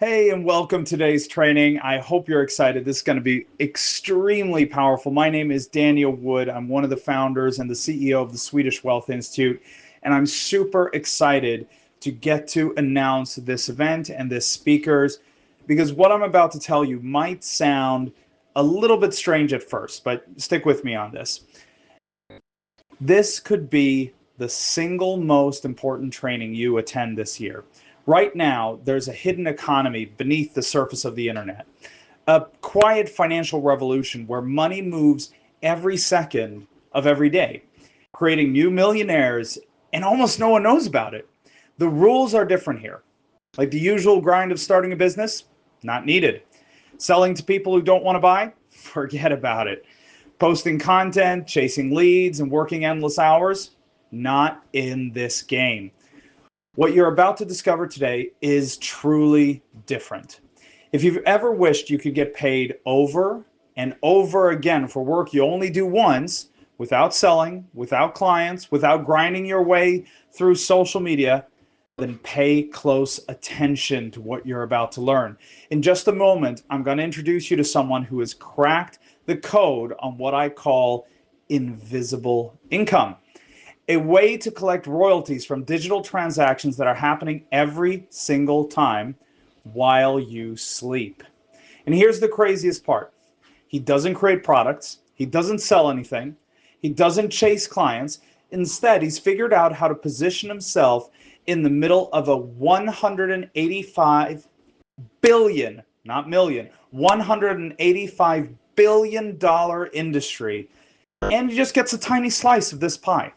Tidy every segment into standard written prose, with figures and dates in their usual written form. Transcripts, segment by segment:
Hey, and welcome to today's training. I hope you're excited. This is going to be extremely powerful. My name is Daniel Wood. I'm one of the founders and the CEO of the Swedish Wealth Institute, and I'm super excited to get to announce this event and this speakers because what I'm about to tell you might sound a little bit strange at first, but stick with me on this. This could be the single most important training you attend this year. Right now, there's a hidden economy beneath the surface of the internet, a quiet financial revolution where money moves every second of every day, creating new millionaires, and almost no one knows about it. The rules are different here. Like the usual grind of starting a business, not needed. Selling to people who don't want to buy, forget about it. Posting content, chasing leads, and working endless hours, not in this game. What you're about to discover today is truly different. If you've ever wished you could get paid over and over again for work you only do once, without selling, without clients, without grinding your way through social media, then pay close attention to what you're about to learn. In just a moment, I'm going to introduce you to someone who has cracked the code on what I call invisible income, a way to collect royalties from digital transactions that are happening every single time while you sleep. And here's the craziest part. He doesn't create products. He doesn't sell anything. He doesn't chase clients. Instead, he's figured out how to position himself in the middle of a 185 billion, not million, $185 billion industry. And he just gets a tiny slice of this pie.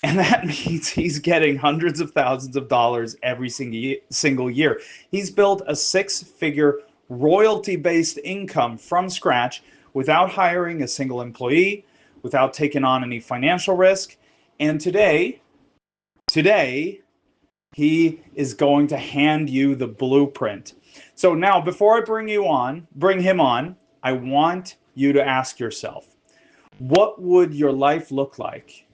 And that means he's getting hundreds of thousands of dollars every single year. He's built a six-figure royalty-based income from scratch without hiring a single employee, without taking on any financial risk. And today, he is going to hand you the blueprint. So now, before I bring him on, I want you to ask yourself, what would your life look like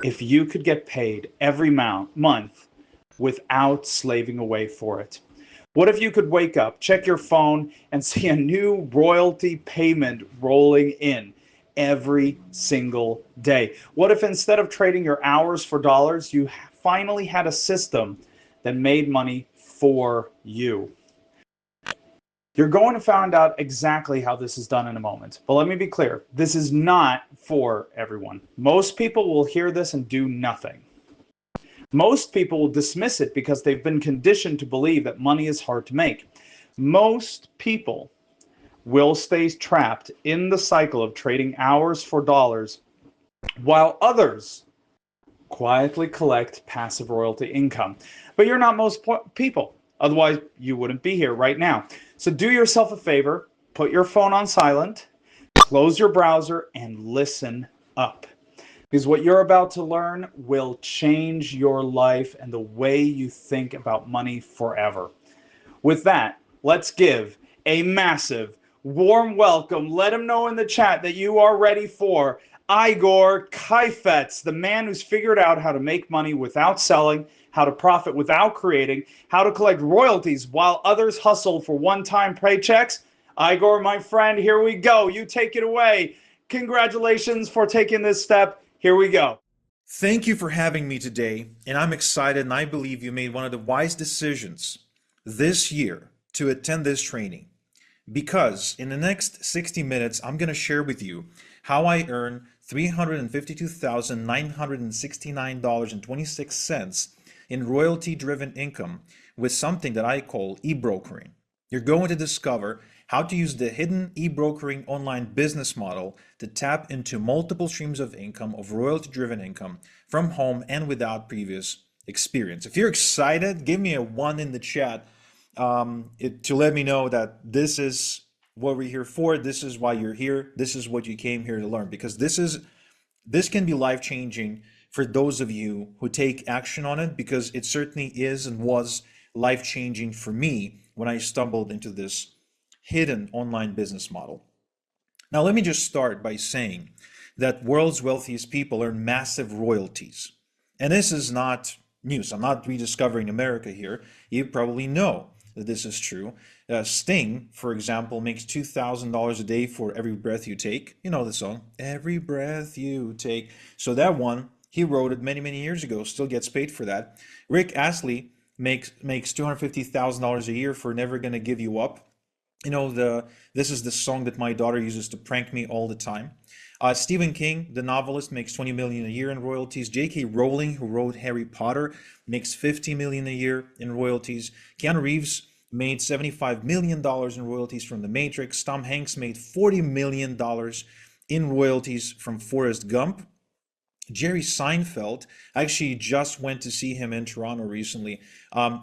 if you could get paid every month without slaving away for it? What if you could wake up, check your phone, and see a new royalty payment rolling in every single day? What if instead of trading your hours for dollars, you finally had a system that made money for you? You're going to find out exactly how this is done in a moment. But let me be clear, this is not for everyone. Most people will hear this and do nothing. Most people will dismiss it because they've been conditioned to believe that money is hard to make. Most people will stay trapped in the cycle of trading hours for dollars, while others quietly collect passive royalty income. But you're not most people. Otherwise, you wouldn't be here right now. So do yourself a favor, put your phone on silent, close your browser, and listen up. Because what you're about to learn will change your life and the way you think about money forever. With that, let's give a massive, warm welcome. Let him know in the chat that you are ready for Igor Kheifets, the man who's figured out how to make money without selling, how to profit without creating, how to collect royalties while others hustle for one-time paychecks. Igor, my friend, here we go. You take it away. Congratulations for taking this step. Here we go. Thank you for having me today, and I'm excited and I believe you made one of the wise decisions this year to attend this training because in the next 60 minutes, I'm going to share with you how I earn $352,969.26 in royalty-driven income with something that I call e-brokering. You're going to discover how to use the hidden e-brokering online business model to tap into multiple streams of income, of royalty-driven income from home and without previous experience. If you're excited, give me a 1 in the chat to let me know that this is what we're here for. This is why you're here. This is what you came here to learn, because this can be life-changing for those of you who take action on it, because it certainly is and was life-changing for me when I stumbled into this hidden online business model. Now, let me just start by saying that world's wealthiest people earn massive royalties. And this is not news. I'm not rediscovering America here. You probably know that this is true. Sting, for example, makes $2,000 a day for Every Breath You Take. You know the song, Every Breath You Take. So that one, he wrote it many, many years ago, still gets paid for that. Rick Astley makes $250,000 a year for Never Gonna Give You Up. You know, this is the song that my daughter uses to prank me all the time. Stephen King, the novelist, makes 20 million a year in royalties. J.K. Rowling, who wrote Harry Potter, makes 50 million a year in royalties. Keanu Reeves made $75 million in royalties from The Matrix. Tom Hanks made $40 million in royalties from Forrest Gump. Jerry Seinfeld, I actually just went to see him in Toronto recently.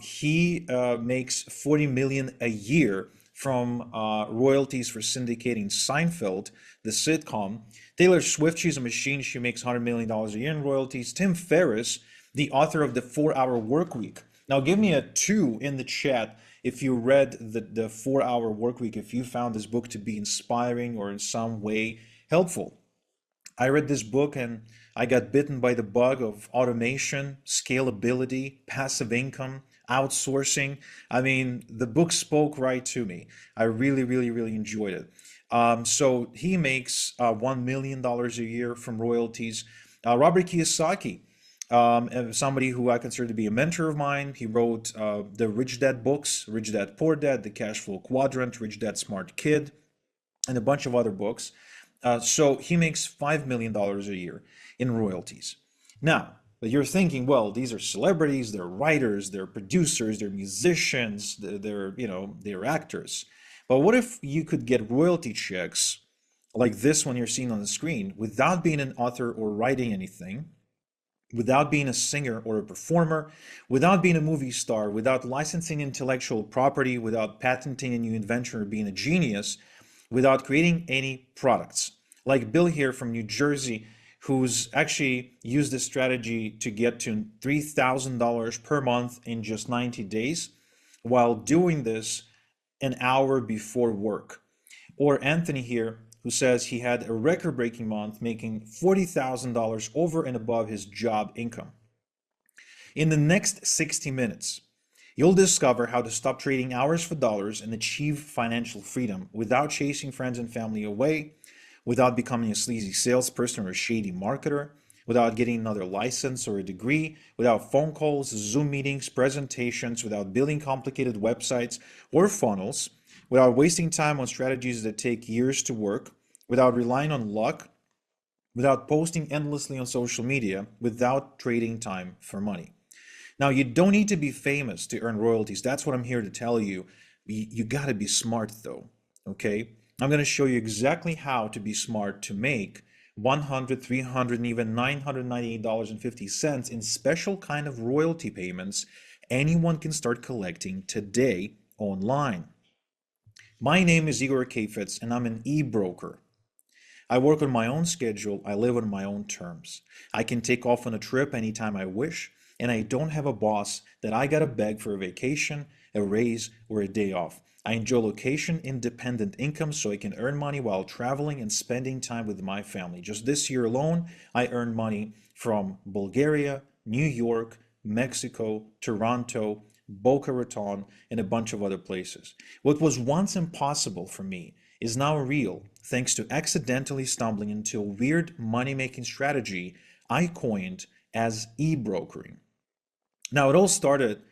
He makes 40 million a year from royalties for syndicating Seinfeld, the sitcom. Taylor Swift, she's a machine. She makes $100 million a year in royalties. Tim Ferriss, the author of the 4-Hour Workweek. Now give me a 2 in the chat if you read the 4-Hour Workweek, if you found this book to be inspiring or in some way helpful. I read this book and I got bitten by the bug of automation, scalability, passive income, outsourcing. I mean, the book spoke right to me. I really, really, really enjoyed it. So he makes $1 million a year from royalties. Robert Kiyosaki, somebody who I consider to be a mentor of mine. He wrote the Rich Dad books, Rich Dad Poor Dad, The Cash Flow Quadrant, Rich Dad Smart Kid, and a bunch of other books. So he makes $5 million a year in royalties. Now, you're thinking, well, these are celebrities, they're writers, they're producers, they're musicians, they're actors. But what if you could get royalty checks like this one you're seeing on the screen without being an author or writing anything, without being a singer or a performer, without being a movie star, without licensing intellectual property, without patenting a new invention or being a genius, without creating any products? Like Bill here from New Jersey, who's actually used this strategy to get to $3,000 per month in just 90 days while doing this an hour before work. Or Anthony here, who says he had a record-breaking month making $40,000 over and above his job income. In the next 60 minutes, you'll discover how to stop trading hours for dollars and achieve financial freedom without chasing friends and family away, without becoming a sleazy salesperson or a shady marketer, without getting another license or a degree, without phone calls, Zoom meetings, presentations, without building complicated websites or funnels, without wasting time on strategies that take years to work, without relying on luck, without posting endlessly on social media, without trading time for money. Now, you don't need to be famous to earn royalties. That's what I'm here to tell you. You got to be smart though, okay? I'm going to show you exactly how to be smart to make $100, $300, and even $998.50 in special kind of royalty payments anyone can start collecting today online. My name is Igor Kheifets, and I'm an e-broker. I work on my own schedule. I live on my own terms. I can take off on a trip anytime I wish, and I don't have a boss that I gotta beg for a vacation, a raise, or a day off. I enjoy location-independent income so I can earn money while traveling and spending time with my family. Just this year alone, I earned money from Bulgaria, New York, Mexico, Toronto, Boca Raton, and a bunch of other places. What was once impossible for me is now real thanks to accidentally stumbling into a weird money-making strategy I coined as e-brokering. Now, it all started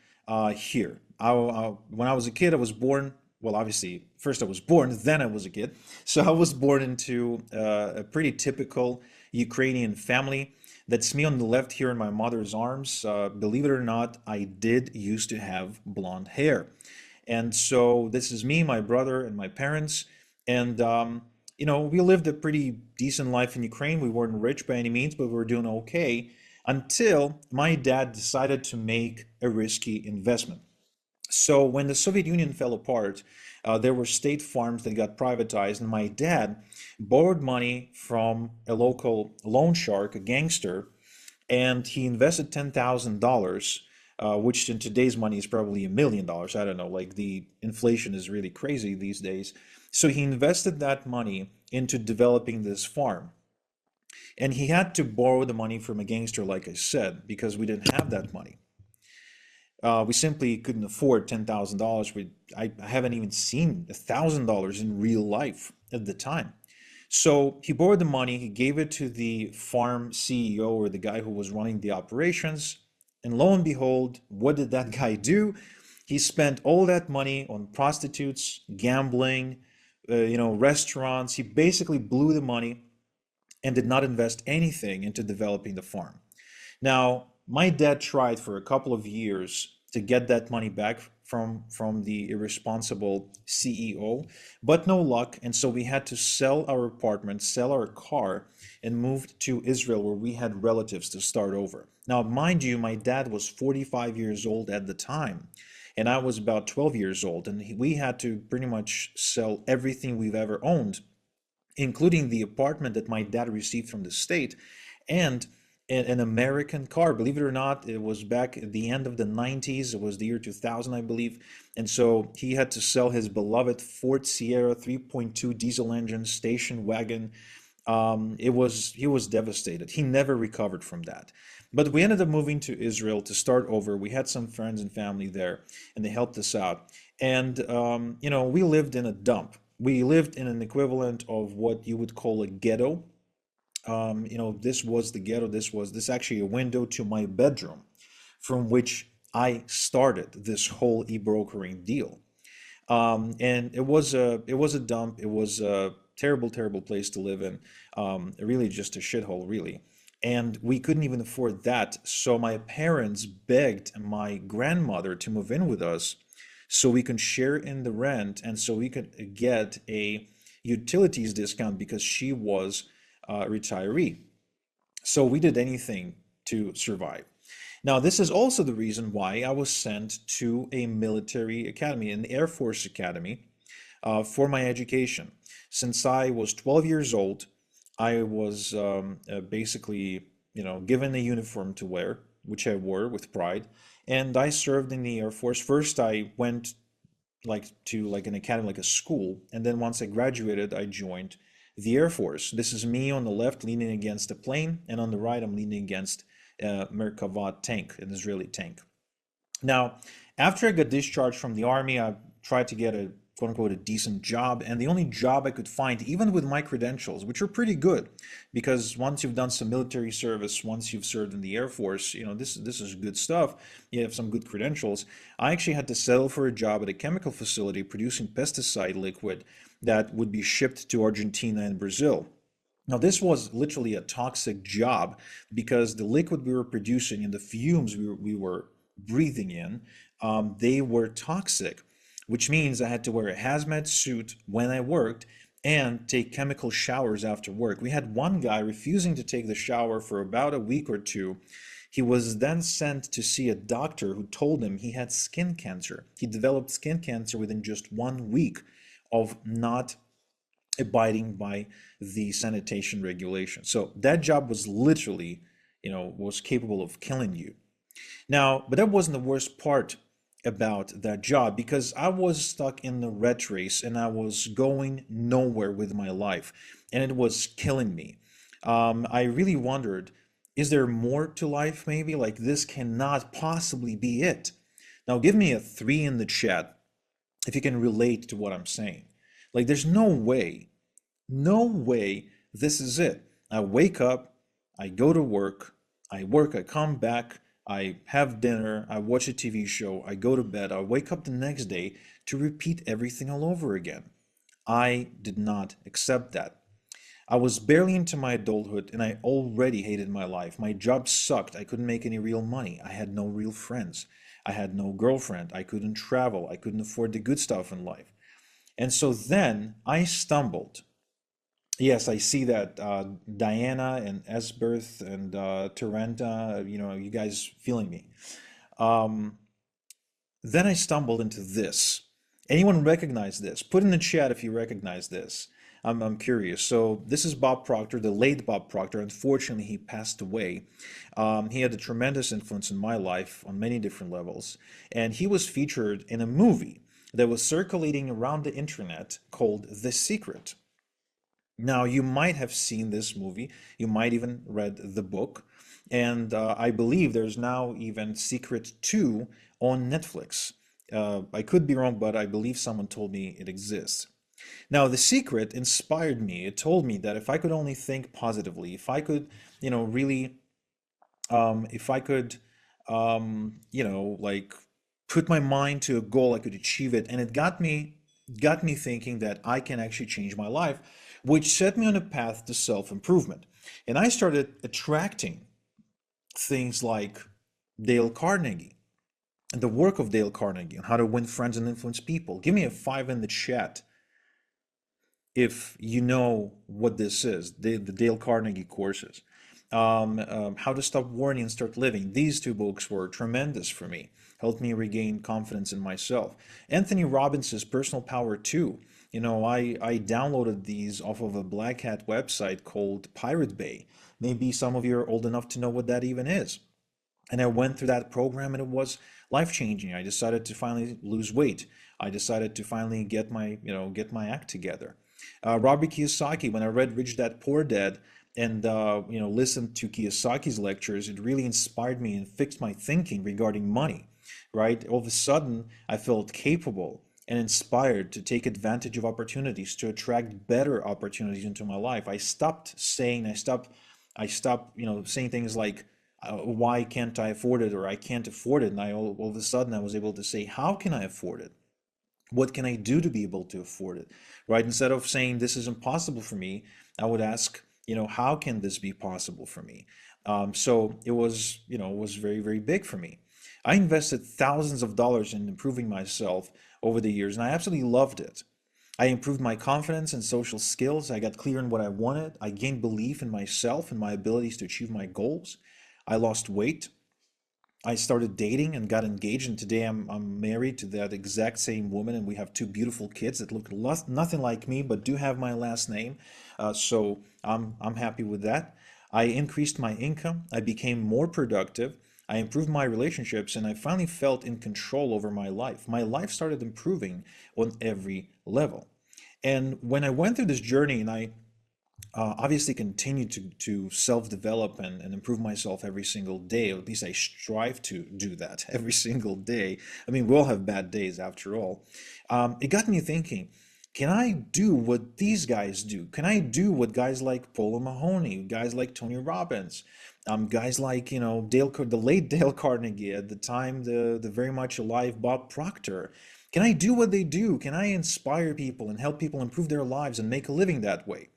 here. When I was a kid, I was born, well, obviously, first I was born, then I was a kid. So I was born into a pretty typical Ukrainian family. That's me on the left here in my mother's arms. Believe it or not, I did used to have blonde hair. And so this is me, my brother, and my parents. And, we lived a pretty decent life in Ukraine. We weren't rich by any means, but we were doing okay until my dad decided to make a risky investment. So when the Soviet Union fell apart, there were state farms that got privatized, and my dad borrowed money from a local loan shark, a gangster, and he invested $10,000, which in today's money is probably $1 million. I don't know, like the inflation is really crazy these days. So he invested that money into developing this farm. And he had to borrow the money from a gangster, like I said, because we didn't have that money. We simply couldn't afford $10,000. I haven't even seen $1,000 in real life at the time. So he borrowed the money, he gave it to the farm CEO or the guy who was running the operations. And lo and behold, what did that guy do? He spent all that money on prostitutes, gambling, restaurants. He basically blew the money and did not invest anything into developing the farm. Now, my dad tried for a couple of years to get that money back from the irresponsible CEO, but no luck. And so we had to sell our apartment, sell our car, and moved to Israel where we had relatives to start over. Now, mind you, my dad was 45 years old at the time, and I was about 12 years old, and we had to pretty much sell everything we've ever owned, including the apartment that my dad received from the state and an American car. Believe it or not, it was back at the end of the 90s. It was the year 2000, I believe. And so he had to sell his beloved Ford Sierra 3.2 diesel engine station wagon. He was devastated. He never recovered from that. But we ended up moving to Israel to start over. We had some friends and family there, and they helped us out. And we lived in a dump. We lived in an equivalent of what you would call a ghetto. This was the ghetto. This actually a window to my bedroom, from which I started this whole e-brokering deal. And it was a dump. It was a terrible, terrible place to live in. Really just a shithole, really. And we couldn't even afford that. So my parents begged my grandmother to move in with us so we can share in the rent and so we could get a utilities discount because she was a retiree. So we did anything to survive. Now, this is also the reason why I was sent to a military academy, an Air Force academy, for my education. Since I was 12 years old, I was basically, given a uniform to wear, which I wore with pride, and I served in the Air Force. First, I went to an academy, like a school, and then once I graduated, I joined the Air Force. This is me on the left leaning against a plane, and on the right, I'm leaning against a Merkava tank, an Israeli tank. Now, after I got discharged from the army, I tried to get a quote unquote a decent job, and the only job I could find, even with my credentials, which are pretty good, because once you've done some military service, once you've served in the Air Force, this is good stuff. You have some good credentials. I actually had to settle for a job at a chemical facility producing pesticide liquid that would be shipped to Argentina and Brazil. Now, this was literally a toxic job because the liquid we were producing and the fumes we were breathing in, they were toxic, which means I had to wear a hazmat suit when I worked and take chemical showers after work. We had one guy refusing to take the shower for about a week or two. He was then sent to see a doctor who told him he had skin cancer. He developed skin cancer within just 1 week of not abiding by the sanitation regulation. So that job was literally, was capable of killing you. Now, but that wasn't the worst part about that job because I was stuck in the rat race and I was going nowhere with my life and it was killing me. I really wondered, is there more to life maybe? Like this cannot possibly be it. Now, give me a 3 in the chat if you can relate to what I'm saying. Like, there's no way this is it. I wake up, I go to work, I work, I come back, I have dinner, I watch a TV show, I go to bed, I wake up the next day to repeat everything all over again. I did not accept that. I was barely into my adulthood and I already hated my life. My job sucked. I couldn't make any real money. I had no real friends. I had no girlfriend. I couldn't travel. I couldn't afford the good stuff in life. And so then I stumbled. Yes, I see that Diana and Esberth and Tarenta, you guys feeling me. Um, then I stumbled into this. Anyone recognize this? Put in the chat if you recognize this. I'm curious. So this is Bob Proctor, the late Bob Proctor. Unfortunately, he passed away. He had a tremendous influence in my life on many different levels. And he was featured in a movie that was circulating around the internet called The Secret. Now, you might have seen this movie, you might even read the book, and I believe there's now even Secret 2 on Netflix. I could be wrong, but I believe someone told me it exists. Now, The Secret inspired me. It told me that if I could only think positively, if I could, really, if I could, like put my mind to a goal, I could achieve it. And it got me thinking that I can actually change my life, which set me on a path to self-improvement. And I started attracting things like Dale Carnegie and the work of Dale Carnegie on how to win friends and influence people. Give me a five in the chat if you know what this is, the Dale Carnegie courses. How to Stop Worrying and Start Living. These two books were tremendous for me, helped me regain confidence in myself. Anthony Robbins' Personal Power 2. I downloaded these off of a Black Hat website called Pirate Bay. Maybe some of you are old enough to know what that even is. And I went through that program and it was life changing. I decided to finally lose weight. I decided to finally get my act together. Robert Kiyosaki, when I read Rich Dad Poor Dad and listened to Kiyosaki's lectures, it really inspired me and fixed my thinking regarding money, right? All of a sudden, I felt capable and inspired to take advantage of opportunities, to attract better opportunities into my life. I stopped saying things like, why can't I afford it, or I can't afford it. And all of a sudden I was able to say, how can I afford it? What can I do to be able to afford it? Right? Instead of saying this is impossible for me, I would ask, how can this be possible for me? So it was very, very big for me. I invested thousands of dollars in improving myself over the years, and I absolutely loved it. I improved my confidence and social skills. I got clear on what I wanted. I gained belief in myself and my abilities to achieve my goals. I lost weight. I started dating and got engaged, and today I'm married to that exact same woman, and we have two beautiful kids that look nothing like me, but do have my last name. So I'm happy with that. I increased my income. I became more productive. I improved my relationships, and I finally felt in control over my life. My life started improving on every level. And when I went through this journey, and I obviously continue to self-develop and improve myself every single day. Or at least I strive to do that every single day. I mean, we all have bad days after all. It got me thinking, can I do what these guys do? Can I do what guys like Paul Mahoney, guys like Tony Robbins, guys like, the late Dale Carnegie, at the time, the very much alive Bob Proctor? Can I do what they do? Can I inspire people and help people improve their lives and make a living that way?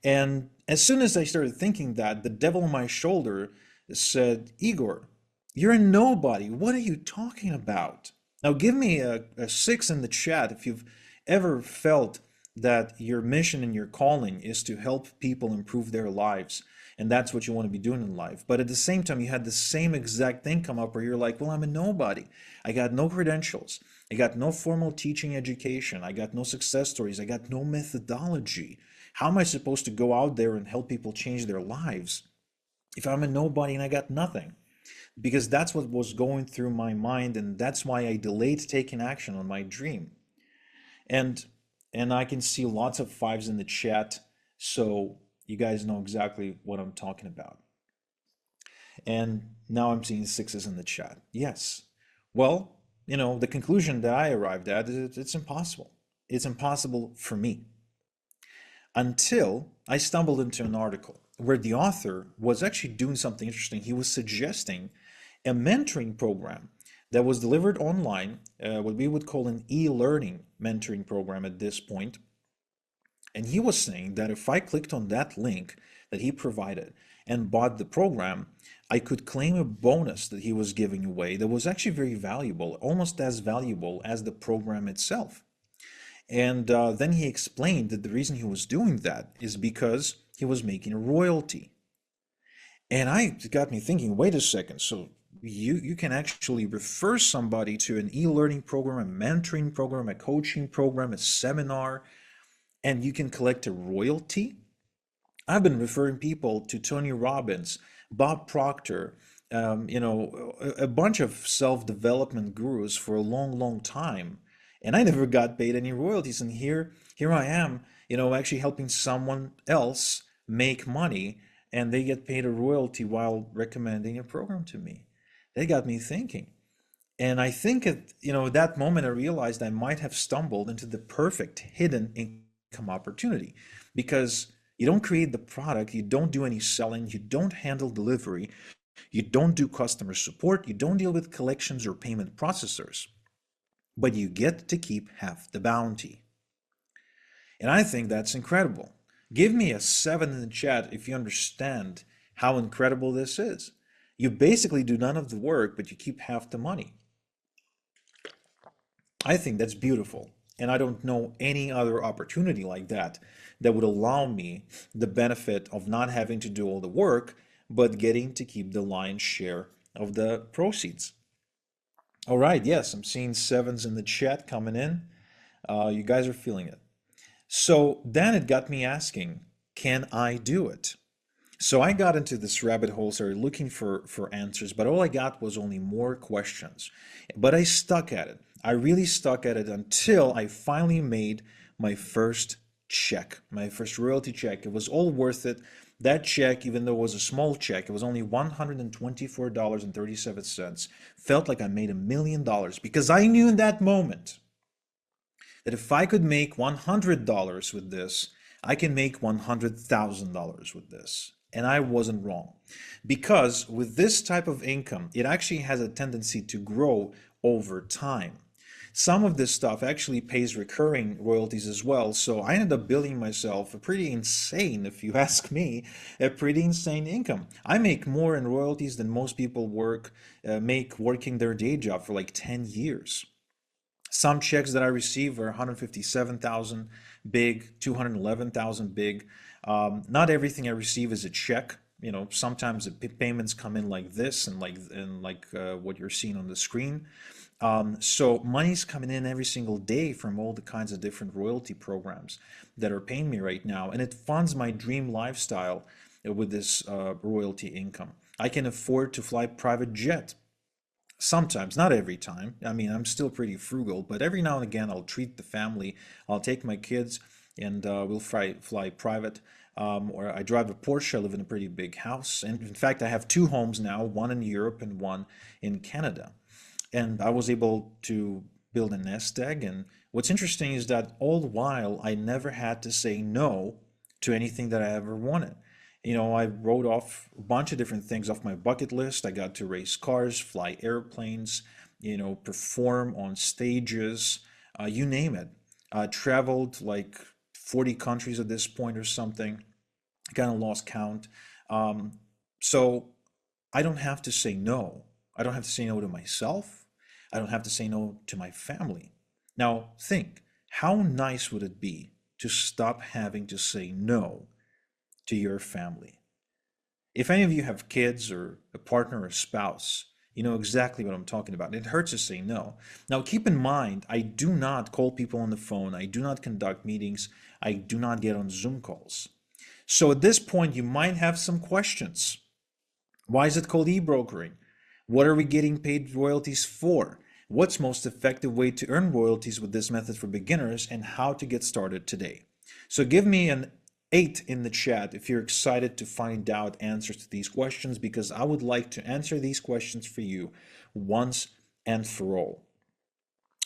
And as soon as I started thinking that, the devil on my shoulder said, Igor, you're a nobody. What are you talking about? Now, give me a six in the chat if you've ever felt that your mission and your calling is to help people improve their lives. And that's what you want to be doing in life. But at the same time, you had the same exact thing come up where you're like, well, I'm a nobody. I got no credentials. I got no formal teaching education. I got no success stories. I got no methodology. How am I supposed to go out there and help people change their lives if I'm a nobody and I got nothing? Because that's what was going through my mind, and that's why I delayed taking action on my dream. And and I can see lots of fives in the chat, so you guys know exactly what I'm talking about. And now I'm seeing sixes in the chat. Yes. Well, the conclusion that I arrived at is it's impossible. It's impossible for me, until I stumbled into an article where the author was actually doing something interesting. He was suggesting a mentoring program that was delivered online, what we would call an e-learning mentoring program at this point. And he was saying that if I clicked on that link that he provided and bought the program, I could claim a bonus that he was giving away that was actually very valuable, almost as valuable as the program itself. And then he explained that the reason he was doing that is because he was making a royalty. And it got me thinking, wait a second, so you can actually refer somebody to an e-learning program, a mentoring program, a coaching program, a seminar, and you can collect a royalty? I've been referring people to Tony Robbins, Bob Proctor, a bunch of self-development gurus for a long, long time. And I never got paid any royalties. And here I am, actually helping someone else make money, and they get paid a royalty while recommending a program to me. That got me thinking. And I think at that moment I realized I might have stumbled into the perfect hidden income opportunity, because you don't create the product, you don't do any selling, you don't handle delivery, you don't do customer support, you don't deal with collections or payment processors, but you get to keep half the bounty. And I think that's incredible. Give me a 7 in the chat if you understand how incredible this is. You basically do none of the work, but you keep half the money. I think that's beautiful. And I don't know any other opportunity like that that would allow me the benefit of not having to do all the work, but getting to keep the lion's share of the proceeds. All right, yes, I'm seeing sevens in the chat coming in. You guys are feeling it. So then it got me asking, can I do it? So I got into this rabbit hole, started looking for answers, but all I got was only more questions. But I stuck at it. I really stuck at it until I finally made my first check, my first royalty check. It was all worth it. That check, even though it was a small check, it was only $124.37, felt like I made $1 million, because I knew in that moment that if I could make $100 with this, I can make $100,000 with this. And I wasn't wrong. Because with this type of income, it actually has a tendency to grow over time. Some of this stuff actually pays recurring royalties as well. So I ended up billing myself a pretty insane, if you ask me, a pretty insane income. I make more in royalties than most people make working their day job for like 10 years. Some checks that I receive are 157,000 big, 211,000 big. Not everything I receive is a check. Sometimes the payments come in like this and like what you're seeing on the screen. So money's coming in every single day from all the kinds of different royalty programs that are paying me right now, and it funds my dream lifestyle with this royalty income. I can afford to fly private jet. Sometimes, not every time. I mean, I'm still pretty frugal, but every now and again, I'll treat the family. I'll take my kids, and we'll fly private. Or I drive a Porsche. I live in a pretty big house. And in fact, I have two homes now, one in Europe and one in Canada. And I was able to build a nest egg. And what's interesting is that all the while, I never had to say no to anything that I ever wanted. I wrote off a bunch of different things off my bucket list. I got to race cars, fly airplanes, perform on stages, you name it. I traveled like 40 countries at this point or something. I kind of lost count. So I don't have to say no. I don't have to say no to myself. I don't have to say no to my family. Now, think, how nice would it be to stop having to say no to your family? If any of you have kids or a partner or a spouse, you know exactly what I'm talking about. It hurts to say no. Now, keep in mind, I do not call people on the phone. I do not conduct meetings. I do not get on Zoom calls. So at this point, you might have some questions. Why is it called e-brokering? What are we getting paid royalties for? What's most effective way to earn royalties with this method for beginners, and how to get started today? So give me an 8 in the chat if you're excited to find out answers to these questions, because I would like to answer these questions for you once and for all.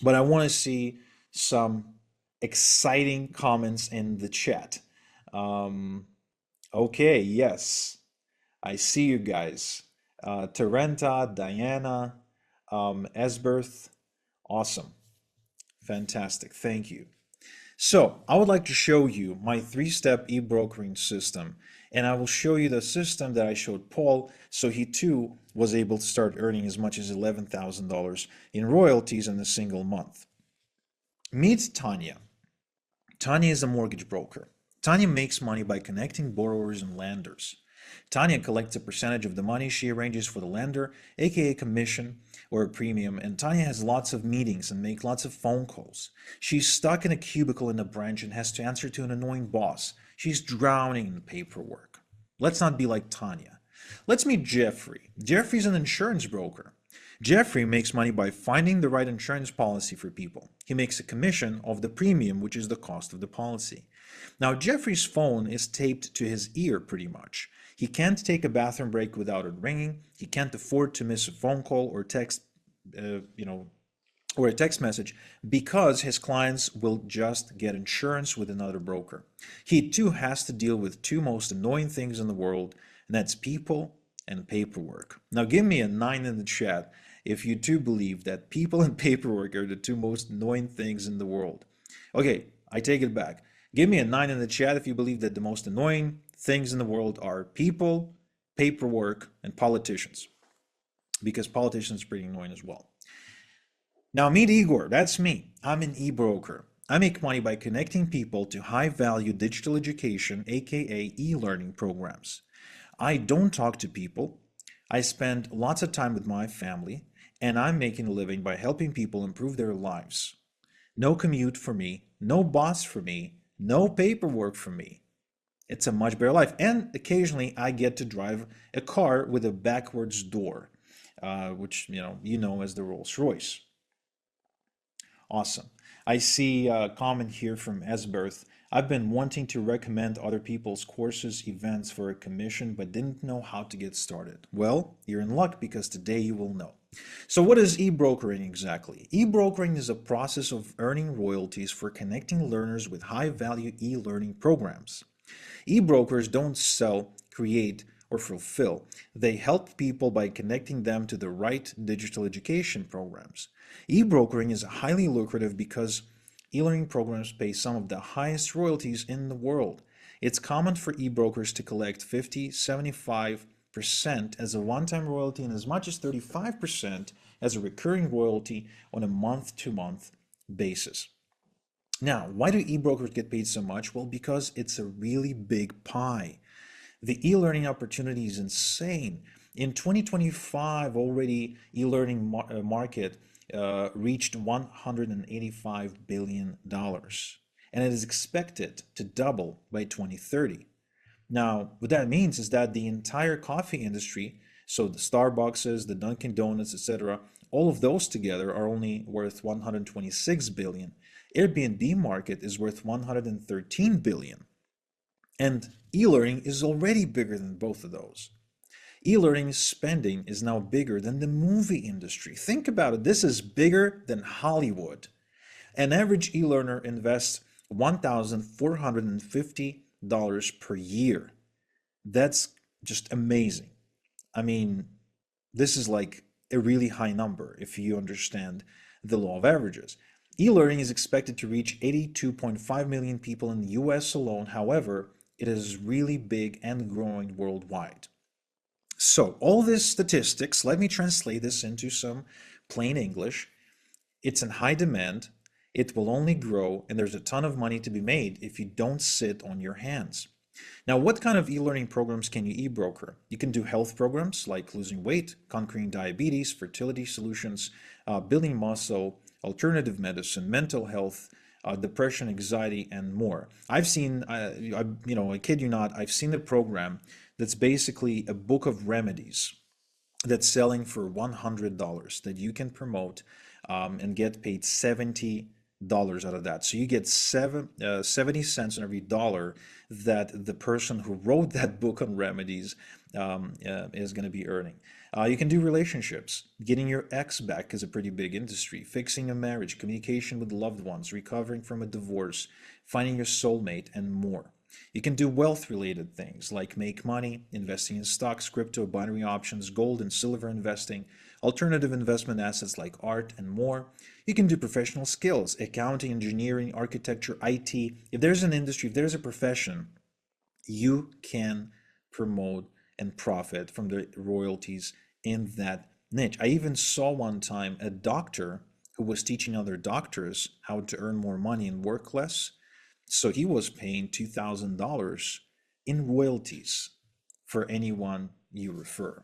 But I want to see some exciting comments in the chat. Okay, yes, I see you guys. Tarenta, Diana, Esberth, awesome. Fantastic, thank you. So I would like to show you my 3-step e-brokering system, and I will show you the system that I showed Paul, so he too was able to start earning as much as $11,000 in royalties in a single month. Meet Tanya. Tanya is a mortgage broker. Tanya makes money by connecting borrowers and lenders. Tanya collects a percentage of the money she arranges for the lender, aka commission or a premium, and Tanya has lots of meetings and makes lots of phone calls. She's stuck in a cubicle in a branch and has to answer to an annoying boss. She's drowning in paperwork. Let's not be like Tanya. Let's meet Jeffrey. Jeffrey's an insurance broker. Jeffrey makes money by finding the right insurance policy for people. He makes a commission of the premium, which is the cost of the policy. Now, Jeffrey's phone is taped to his ear pretty much. He can't take a bathroom break without it ringing. He can't afford to miss a phone call or text, uh, you know, or a text message because his clients will just get insurance with another broker. He too has to deal with two most annoying things in the world, and that's people and paperwork. Now, give me a 9 in the chat if you too believe that people and paperwork are the two most annoying things in the world. Okay, I take it back. Give me a 9 in the chat if you believe that the most annoying things in the world are people, paperwork, and politicians, because politicians are pretty annoying as well. Now, meet Igor. That's me. I'm an e-broker. I make money by connecting people to high-value digital education, aka e-learning programs. I don't talk to people. I spend lots of time with my family, and I'm making a living by helping people improve their lives. No commute for me, no boss for me, no paperwork for me. It's a much better life. And occasionally I get to drive a car with a backwards door, which you know as the Rolls Royce. Awesome. I see a comment here from Esberth. I've been wanting to recommend other people's courses, events for a commission, but didn't know how to get started. Well, you're in luck because today you will know. So what is e-brokering exactly? E-brokering is a process of earning royalties for connecting learners with high-value e-learning programs. E-brokers don't sell, create, or fulfill. They help people by connecting them to the right digital education programs. E-brokering is highly lucrative because e-learning programs pay some of the highest royalties in the world. It's common for e-brokers to collect 50, 75% as a one-time royalty and as much as 35% as a recurring royalty on a month-to-month basis. Now, why do e-brokers get paid so much? Well, because it's a really big pie. The e-learning opportunity is insane. In 2025, already e-learning market reached $185 billion, and it is expected to double by 2030. Now, what that means is that the entire coffee industry, so the Starbucks, the Dunkin' Donuts, etc., all of those together are only worth 126 billion. Airbnb market is worth 113 billion. And e-learning is already bigger than both of those. E-learning spending is now bigger than the movie industry. Think about it. This is bigger than Hollywood. An average e-learner invests $1,450 per year. That's just amazing. I mean, this is like a really high number if you understand the law of averages. E-learning is expected to reach 82.5 million people in the US alone. However, it is really big and growing worldwide. So all these statistics, let me translate this into some plain English. It's in high demand, it will only grow, and there's a ton of money to be made if you don't sit on your hands. Now, what kind of e-learning programs can you e-broker? You can do health programs like losing weight, conquering diabetes, fertility solutions, building muscle, alternative medicine, mental health, depression, anxiety, and more. I've seen, I kid you not, I've seen a program that's basically a book of remedies that's selling for $100 that you can promote and get paid $70 out of that. So you get 70 cents on every dollar that the person who wrote that book on remedies is going to be earning. You can do relationships. Getting your ex back is a pretty big industry. Fixing a marriage, communication with loved ones, recovering from a divorce, finding your soulmate, and more. You can do wealth related things like make money, investing in stocks, crypto, binary options, gold and silver investing, alternative investment assets like art, and more. You can do professional skills, accounting, engineering, architecture, IT. If there's an industry, if there's a profession, you can promote and profit from the royalties in that niche. I even saw one time a doctor who was teaching other doctors how to earn more money and work less. So he was paying $2,000 in royalties for anyone you refer.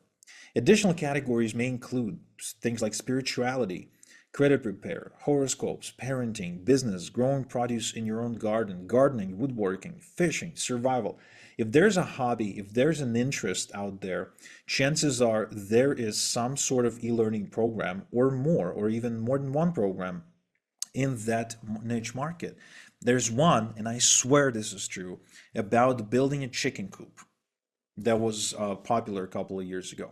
Additional categories may include things like spirituality, credit repair, horoscopes, parenting, business, growing produce in your own garden, gardening, woodworking, fishing, survival. If there's a hobby, if there's an interest out there, chances are there is some sort of e-learning program or more, or even more than one program in that niche market. There's one, and I swear this is true, about building a chicken coop that was popular a couple of years ago.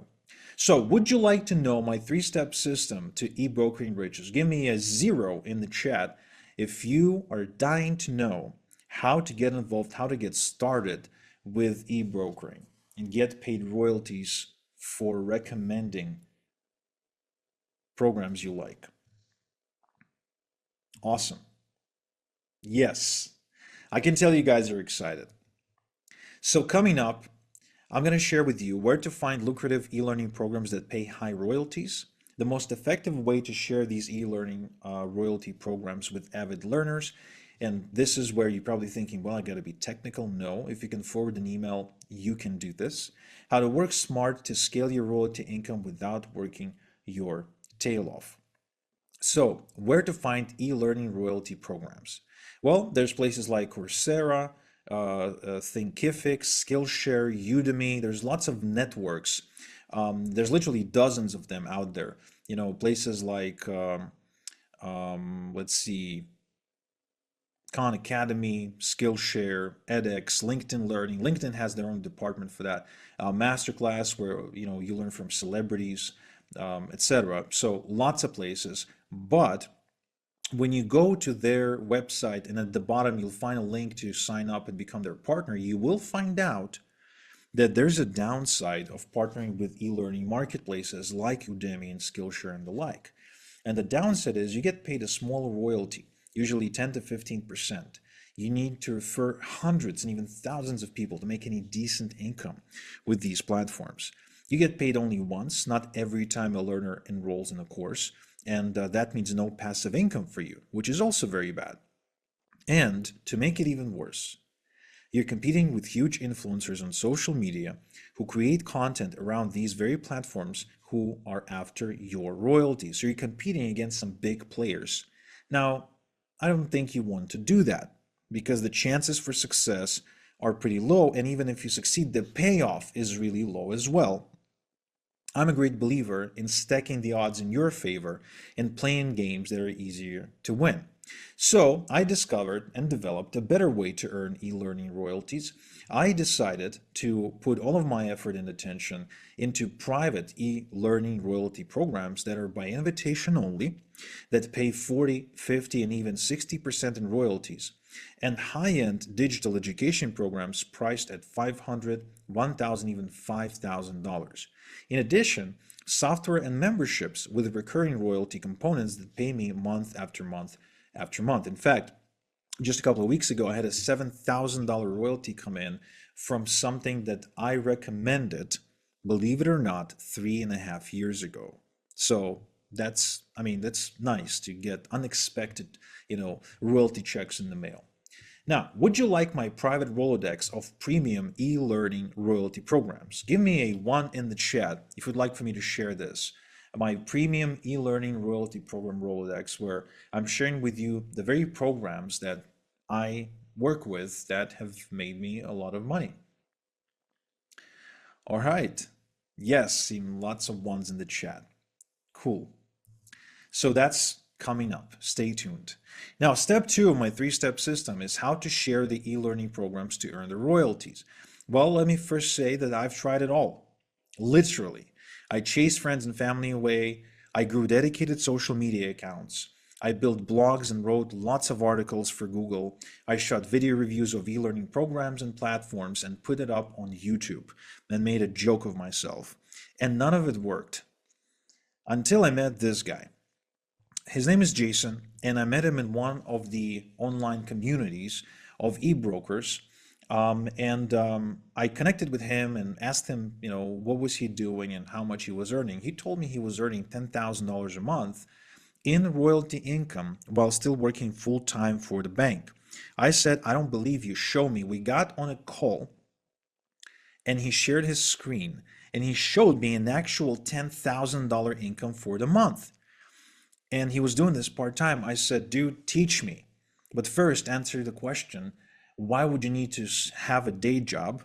So, would you like to know my three-step system to e-brokering riches? Give me a 0 in the chat if you are dying to know how to get involved, how to get started with e-brokering and get paid royalties for recommending programs you like. Awesome. Yes, I can tell you guys are excited. So coming up, I'm going to share with you where to find lucrative e-learning programs that pay high royalties, the most effective way to share these e-learning royalty programs with avid learners. And this is where you're probably thinking, well, I got to be technical. No, if you can forward an email, you can do this. How to work smart to scale your royalty income without working your tail off. So, where to find e-learning royalty programs? Well, there's places like Coursera, Thinkific, Skillshare, Udemy. There's lots of networks. There's literally dozens of them out there. You know, places like, let's see, Khan Academy, Skillshare, edX, LinkedIn Learning. LinkedIn has their own department for that. Masterclass, where you learn from celebrities, etc. So lots of places. But when you go to their website and at the bottom you'll find a link to sign up and become their partner, you will find out that there's a downside of partnering with e-learning marketplaces like Udemy and Skillshare and the like. And the downside is you get paid a small royalty, usually 10 to 15%. You need to refer hundreds and even thousands of people to make any decent income with these platforms. You get paid only once, not every time a learner enrolls in a course, and that means no passive income for you, which is also very bad. And to make it even worse, you're competing with huge influencers on social media who create content around these very platforms who are after your royalties. So you're competing against some big players. Now, I don't think you want to do that because the chances for success are pretty low. And even if you succeed, the payoff is really low as well. I'm a great believer in stacking the odds in your favor and playing games that are easier to win. So I discovered and developed a better way to earn e-learning royalties. I decided to put all of my effort and attention into private e-learning royalty programs that are by invitation only, that pay 40, 50, and even 60% in royalties, and high-end digital education programs priced at $500, $1,000, even $5,000. In addition, software and memberships with recurring royalty components that pay me month after month after month. In fact, just a couple of weeks ago, I had a $7,000 royalty come in from something that I recommended, believe it or not, 3.5 years ago. So that's nice to get unexpected, royalty checks in the mail. Now, would you like my private Rolodex of premium e-learning royalty programs? Give me a 1 in the chat if you'd like for me to share this. My premium e-learning royalty program Rolodex, where I'm sharing with you the very programs that I work with that have made me a lot of money. All right. Yes, seeing lots of ones in the chat. Cool. So that's coming up. Stay tuned. Now, step 2 of my 3-step system is how to share the e-learning programs to earn the royalties. Well, let me first say that I've tried it all. Literally. I chased friends and family away. I grew dedicated social media accounts. I built blogs and wrote lots of articles for Google. I shot video reviews of e-learning programs and platforms and put it up on YouTube and made a joke of myself. And none of it worked until I met this guy. His name is Jason, and I met him in one of the online communities of e-brokers. I connected with him and asked him, what was he doing and how much he was earning. He told me he was earning $10,000 a month in royalty income while still working full-time for the bank. I said, I don't believe you. Show me. We got on a call and he shared his screen and he showed me an actual $10,000 income for the month. And he was doing this part-time. I said, dude, teach me. But first, answer the question, why would you need to have a day job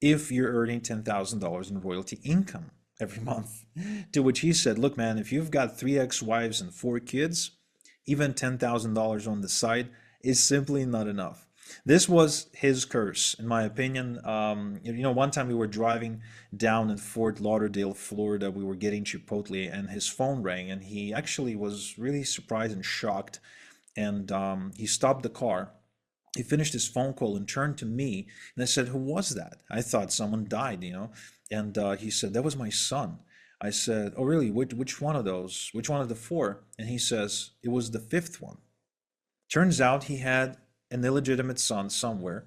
if you're earning $10,000 in royalty income every month? To which he said, look, man, if you've got three ex-wives and four kids, even $10,000 on the side is simply not enough. This was his curse, in my opinion. One time we were driving down in Fort Lauderdale, Florida. We were getting Chipotle, and his phone rang, and he actually was really surprised and shocked. And he stopped the car. He finished his phone call and turned to me, and I said, "Who was that?" I thought someone died. And he said, "That was my son." I said, "Oh, really? Which one of those? Which one of the four?" And he says, "It was the fifth one." Turns out he had an illegitimate son somewhere,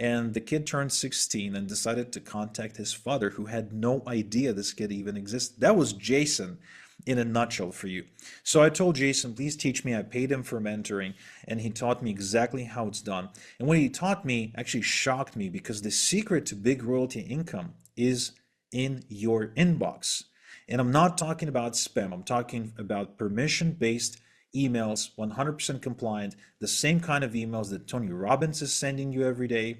and the kid turned 16 and decided to contact his father, who had no idea this kid even existed. That was Jason in a nutshell for you. So I told Jason, please teach me. I paid him for mentoring, and he taught me exactly how it's done. And what he taught me actually shocked me, because the secret to big royalty income is in your inbox. And I'm not talking about spam. I'm talking about permission-based emails, 100% compliant, the same kind of emails that Tony Robbins is sending you every day,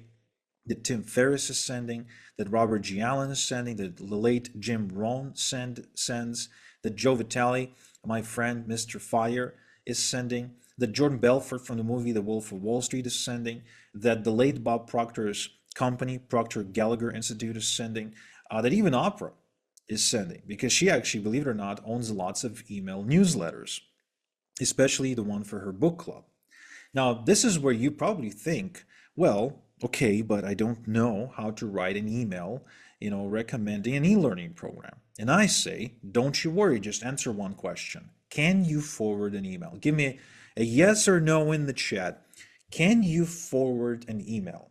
that Tim Ferriss is sending, that Robert G. Allen is sending, that the late Jim Rohn sends, that Joe Vitale, my friend Mr. Fire, is sending, that Jordan Belfort from the movie The Wolf of Wall Street is sending, that the late Bob Proctor's company, Proctor Gallagher Institute, is sending, that even Oprah is sending, because she actually, believe it or not, owns lots of email newsletters, especially the one for her book club. Now, this is where you probably think, well, okay, but I don't know how to write an email, recommending an e-learning program. And I say, don't you worry, just answer one question. Can you forward an email? Give me a yes or no in the chat. Can you forward an email?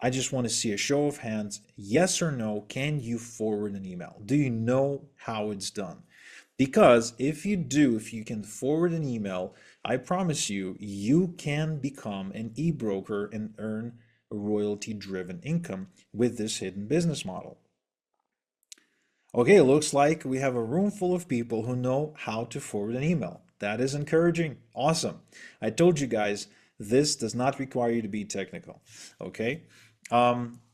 I just want to see a show of hands. Yes or no, can you forward an email? Do you know how it's done? Because if you can forward an email, I promise you, you can become an e-broker and earn royalty-driven income with this hidden business model. Okay, it looks like we have a room full of people who know how to forward an email. That is encouraging. Awesome. I told you guys, this does not require you to be technical. Okay?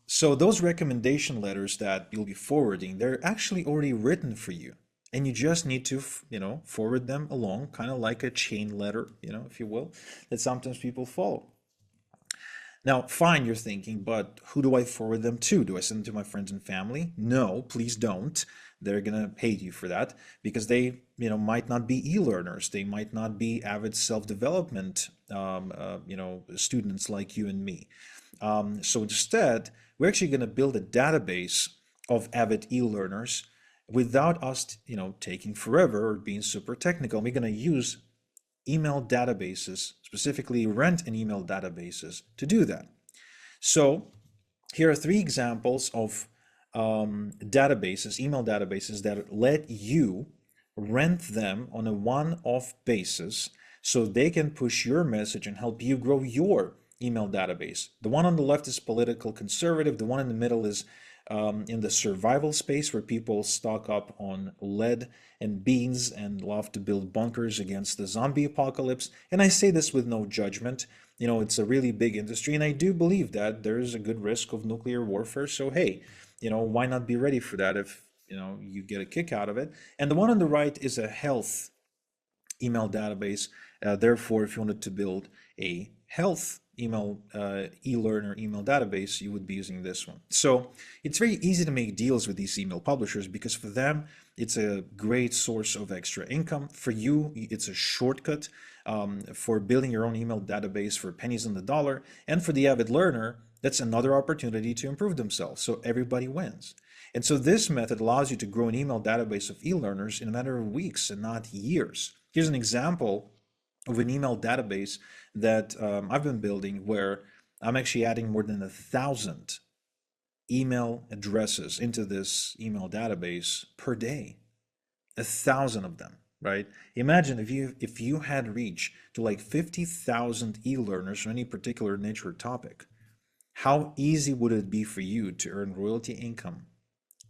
So those recommendation letters that you'll be forwarding, they're actually already written for you. And you just need to, forward them along, kind of like a chain letter, if you will, that sometimes people follow. Now, fine, you're thinking, but who do I forward them to? Do I send them to my friends and family? No, please don't. They're gonna hate you for that, because they, might not be e-learners. They might not be avid self-development, students like you and me. So instead, we're actually gonna build a database of avid e-learners without us, taking forever or being super technical. We're gonna use email databases, specifically rent and email databases, to do that. So here are three examples of databases, email databases, that let you rent them on a one-off basis so they can push your message and help you grow your email database. The one on the left is political conservative. The one in the middle is in the survival space, where people stock up on lead and beans and love to build bunkers against the zombie apocalypse. And I say this with no judgment. It's a really big industry, and I do believe that there is a good risk of nuclear warfare. So hey, why not be ready for that if you get a kick out of it? And the one on the right is a health email database. Therefore, if you wanted to build a health email e-learner email database, you would be using this one. So it's very easy to make deals with these email publishers, because for them it's a great source of extra income. For you, it's a shortcut for building your own email database for pennies on the dollar. And for the avid learner, that's another opportunity to improve themselves. So everybody wins. And so this method allows you to grow an email database of e-learners in a matter of weeks and not years. Here's an example of an email database that I've been building, where I'm actually adding more than 1,000 email addresses into this email database per day. 1,000 of them, right? Imagine if you had reached to like 50,000 e-learners on any particular niche or topic. How easy would it be for you to earn royalty income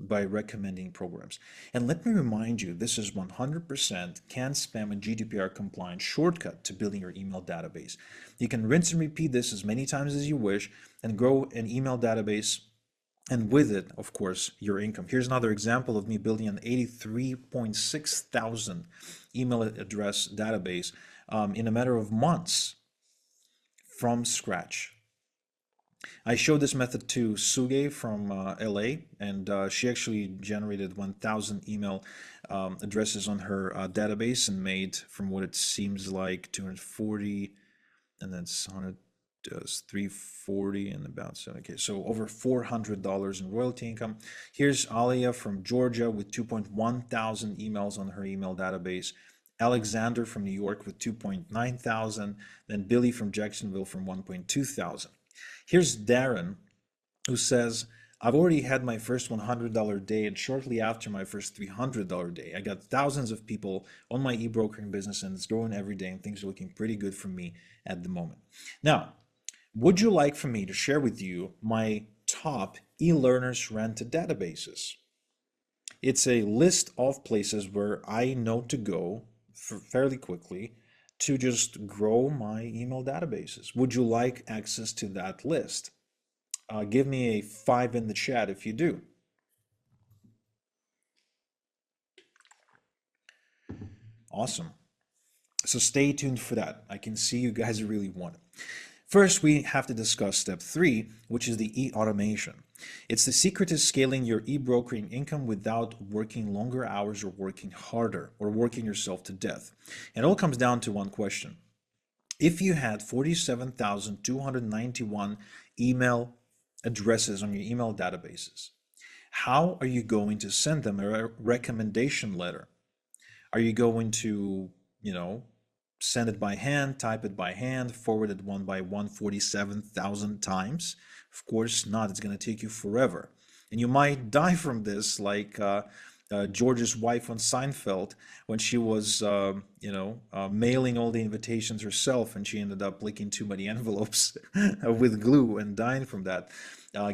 by recommending programs. And let me remind you, this is 100% CAN-SPAM and GDPR compliant shortcut to building your email database. You can rinse and repeat this as many times as you wish and grow an email database, and with it, of course, your income. Here's another example of me building an 83.6 thousand email address database in a matter of months from scratch. I showed this method to Suge from LA, and she actually generated 1,000 email addresses on her database and made, from what it seems like, 240, and that's 100 does 340 and about 7. Okay, so over $400 in royalty income. Here's Alia from Georgia with 2.1 thousand emails on her email database. Alexander from New York with 2.9 thousand. Then Billy from Jacksonville from 1.2 thousand. Here's Darren, who says, I've already had my first $100 day, and shortly after my first $300 day. I got thousands of people on my e-brokering business, and it's growing every day, and things are looking pretty good for me at the moment. Now, would you like for me to share with you my top e-learners rented databases? It's a list of places where I know to go fairly quickly to just grow my email databases. Would you like access to that list? Give me a 5 in the chat if you do. Awesome. So stay tuned for that. I can see you guys really want it. First, we have to discuss step 3, which is the e-automation. It's the secret to scaling your e-brokering income without working longer hours or working harder or working yourself to death. And it all comes down to one question. If you had 47,291 email addresses on your email databases, how are you going to send them a recommendation letter? Are you going to, send it by hand, type it by hand, forward it 1 by 147,000 times? Of course not. It's going to take you forever. And you might die from this, like George's wife on Seinfeld, when she was, mailing all the invitations herself, and she ended up licking too many envelopes with glue and dying from that,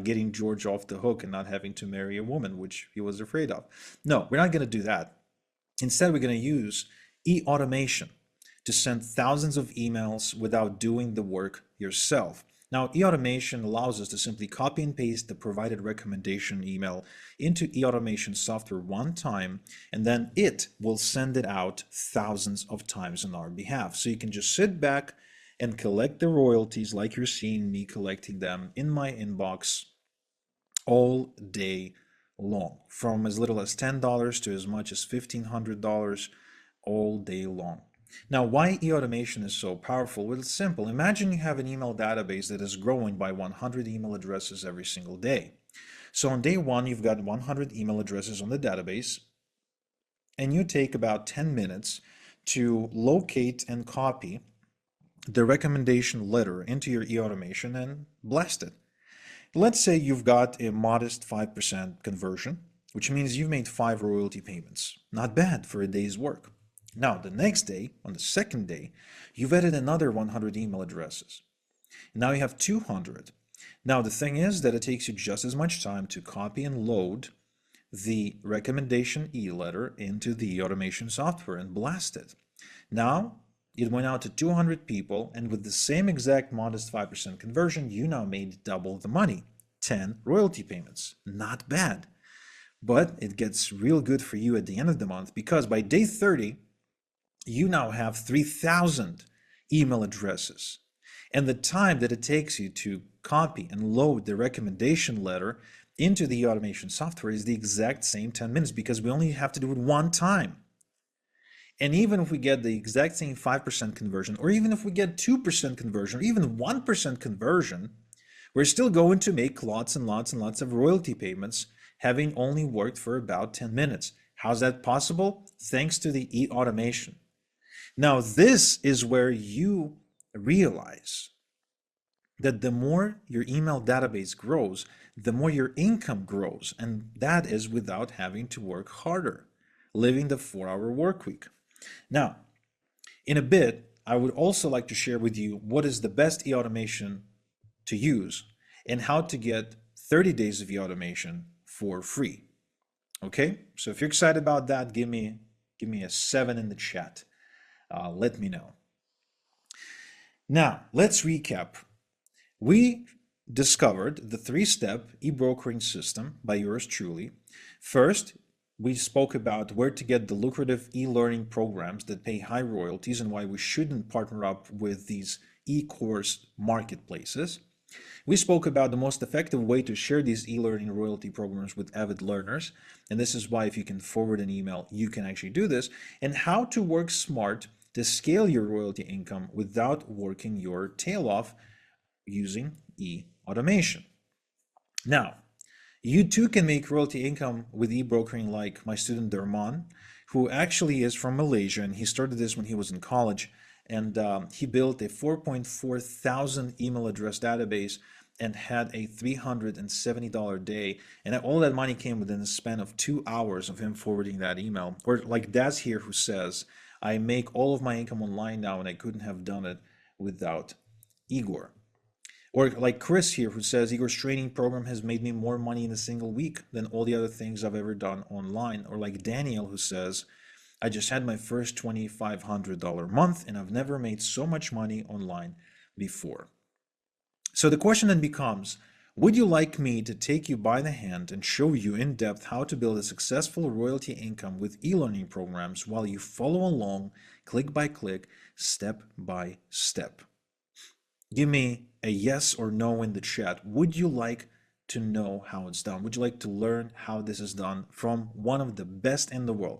getting George off the hook and not having to marry a woman, which he was afraid of. No, we're not going to do that. Instead, we're going to use e-automation to send thousands of emails without doing the work yourself. Now, e-automation allows us to simply copy and paste the provided recommendation email into e-automation software one time, and then it will send it out thousands of times on our behalf. So you can just sit back and collect the royalties like you're seeing me collecting them in my inbox all day long, from as little as $10 to as much as $1,500 all day long. Now, why e-automation is so powerful? Well, it's simple. Imagine you have an email database that is growing by 100 email addresses every single day. So on day 1, you've got 100 email addresses on the database, and you take about 10 minutes to locate and copy the recommendation letter into your e-automation and blast it. Let's say you've got a modest 5% conversion, which means you've made 5 royalty payments. Not bad for a day's work. Now, the next day, on the second day, you've added another 100 email addresses. Now you have 200. Now, the thing is that it takes you just as much time to copy and load the recommendation e-letter into the automation software and blast it. Now, it went out to 200 people, and with the same exact modest 5% conversion, you now made double the money, 10 royalty payments. Not bad. But it gets real good for you at the end of the month, because by day 30, you now have 3,000 email addresses. And the time that it takes you to copy and load the recommendation letter into the automation software is the exact same 10 minutes, because we only have to do it one time. And even if we get the exact same 5% conversion, or even if we get 2% conversion, or even 1% conversion, we're still going to make lots and lots and lots of royalty payments, having only worked for about 10 minutes. How's that possible? Thanks to the e-automation. Now, this is where you realize that the more your email database grows, the more your income grows. And that is without having to work harder, living the 4-hour work week. Now, in a bit, I would also like to share with you what is the best e-automation to use and how to get 30 days of e-automation for free. Okay, so if you're excited about that, give me a 7 in the chat. Let me know. Now, let's recap. We discovered the three-step e-brokering system by yours truly. First, we spoke about where to get the lucrative e-learning programs that pay high royalties and why we shouldn't partner up with these e-course marketplaces. We spoke about the most effective way to share these e-learning royalty programs with avid learners, and this is why if you can forward an email, you can actually do this, and how to work smart to scale your royalty income without working your tail off using e-automation. Now, you too can make royalty income with e-brokering like my student Derman, who actually is from Malaysia, and he started this when he was in college, and he built a 4.4 thousand email address database and had a $370 day, and all that money came within the span of 2 hours of him forwarding that email. Or like Daz here, who says, I make all of my income online now, and I couldn't have done it without Igor. Or like Chris here, who says Igor's training program has made me more money in a single week than all the other things I've ever done online. Or like Daniel, who says, I just had my first $2,500 month and I've never made so much money online before. So the question then becomes, would you like me to take you by the hand and show you in depth how to build a successful royalty income with e-learning programs while you follow along click by click, step by step? Give me a yes or no in the chat. Would you like to know how it's done? Would you like to learn how this is done from one of the best in the world?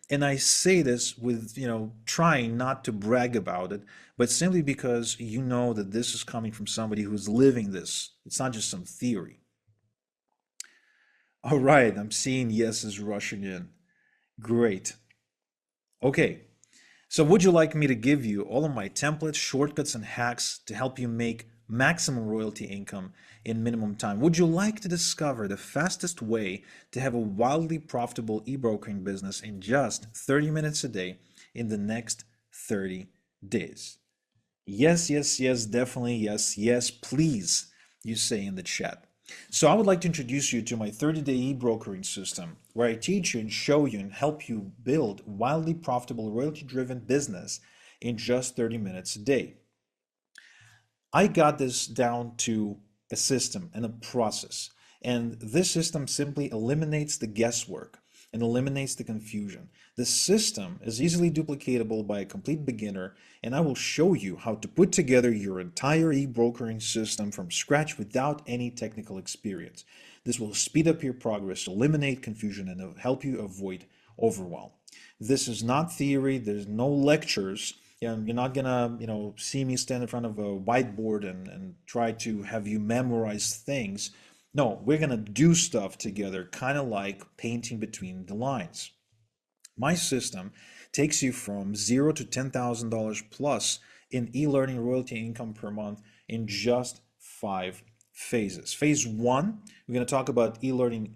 And I say this with, trying not to brag about it, but simply because you know that this is coming from somebody who's living this. It's not just some theory. All right, I'm seeing yeses rushing in. Great. Okay, so would you like me to give you all of my templates, shortcuts, and hacks to help you make maximum royalty income in minimum time? Would you like to discover the fastest way to have a wildly profitable e-brokering business in just 30 minutes a day in the next 30 days? Yes, yes, yes, definitely yes, yes, please, you say in the chat. So I would like to introduce you to my 30-day e-brokering system, where I teach you and show you and help you build wildly profitable royalty-driven business in just 30 minutes a day. I got this down to a system and a process, and this system simply eliminates the guesswork and eliminates the confusion. The system is easily duplicatable by a complete beginner, and I will show you how to put together your entire e-brokering system from scratch without any technical experience. This will speed up your progress, eliminate confusion, and help you avoid overwhelm. This is not theory. There's no lectures. You're not gonna, see me stand in front of a whiteboard and try to have you memorize things. No, we're gonna do stuff together, kind of like painting between the lines. My system takes you from $0 to $10,000 plus in e-learning royalty income per month in just 5 phases. Phase 1, we're going to talk about e-learning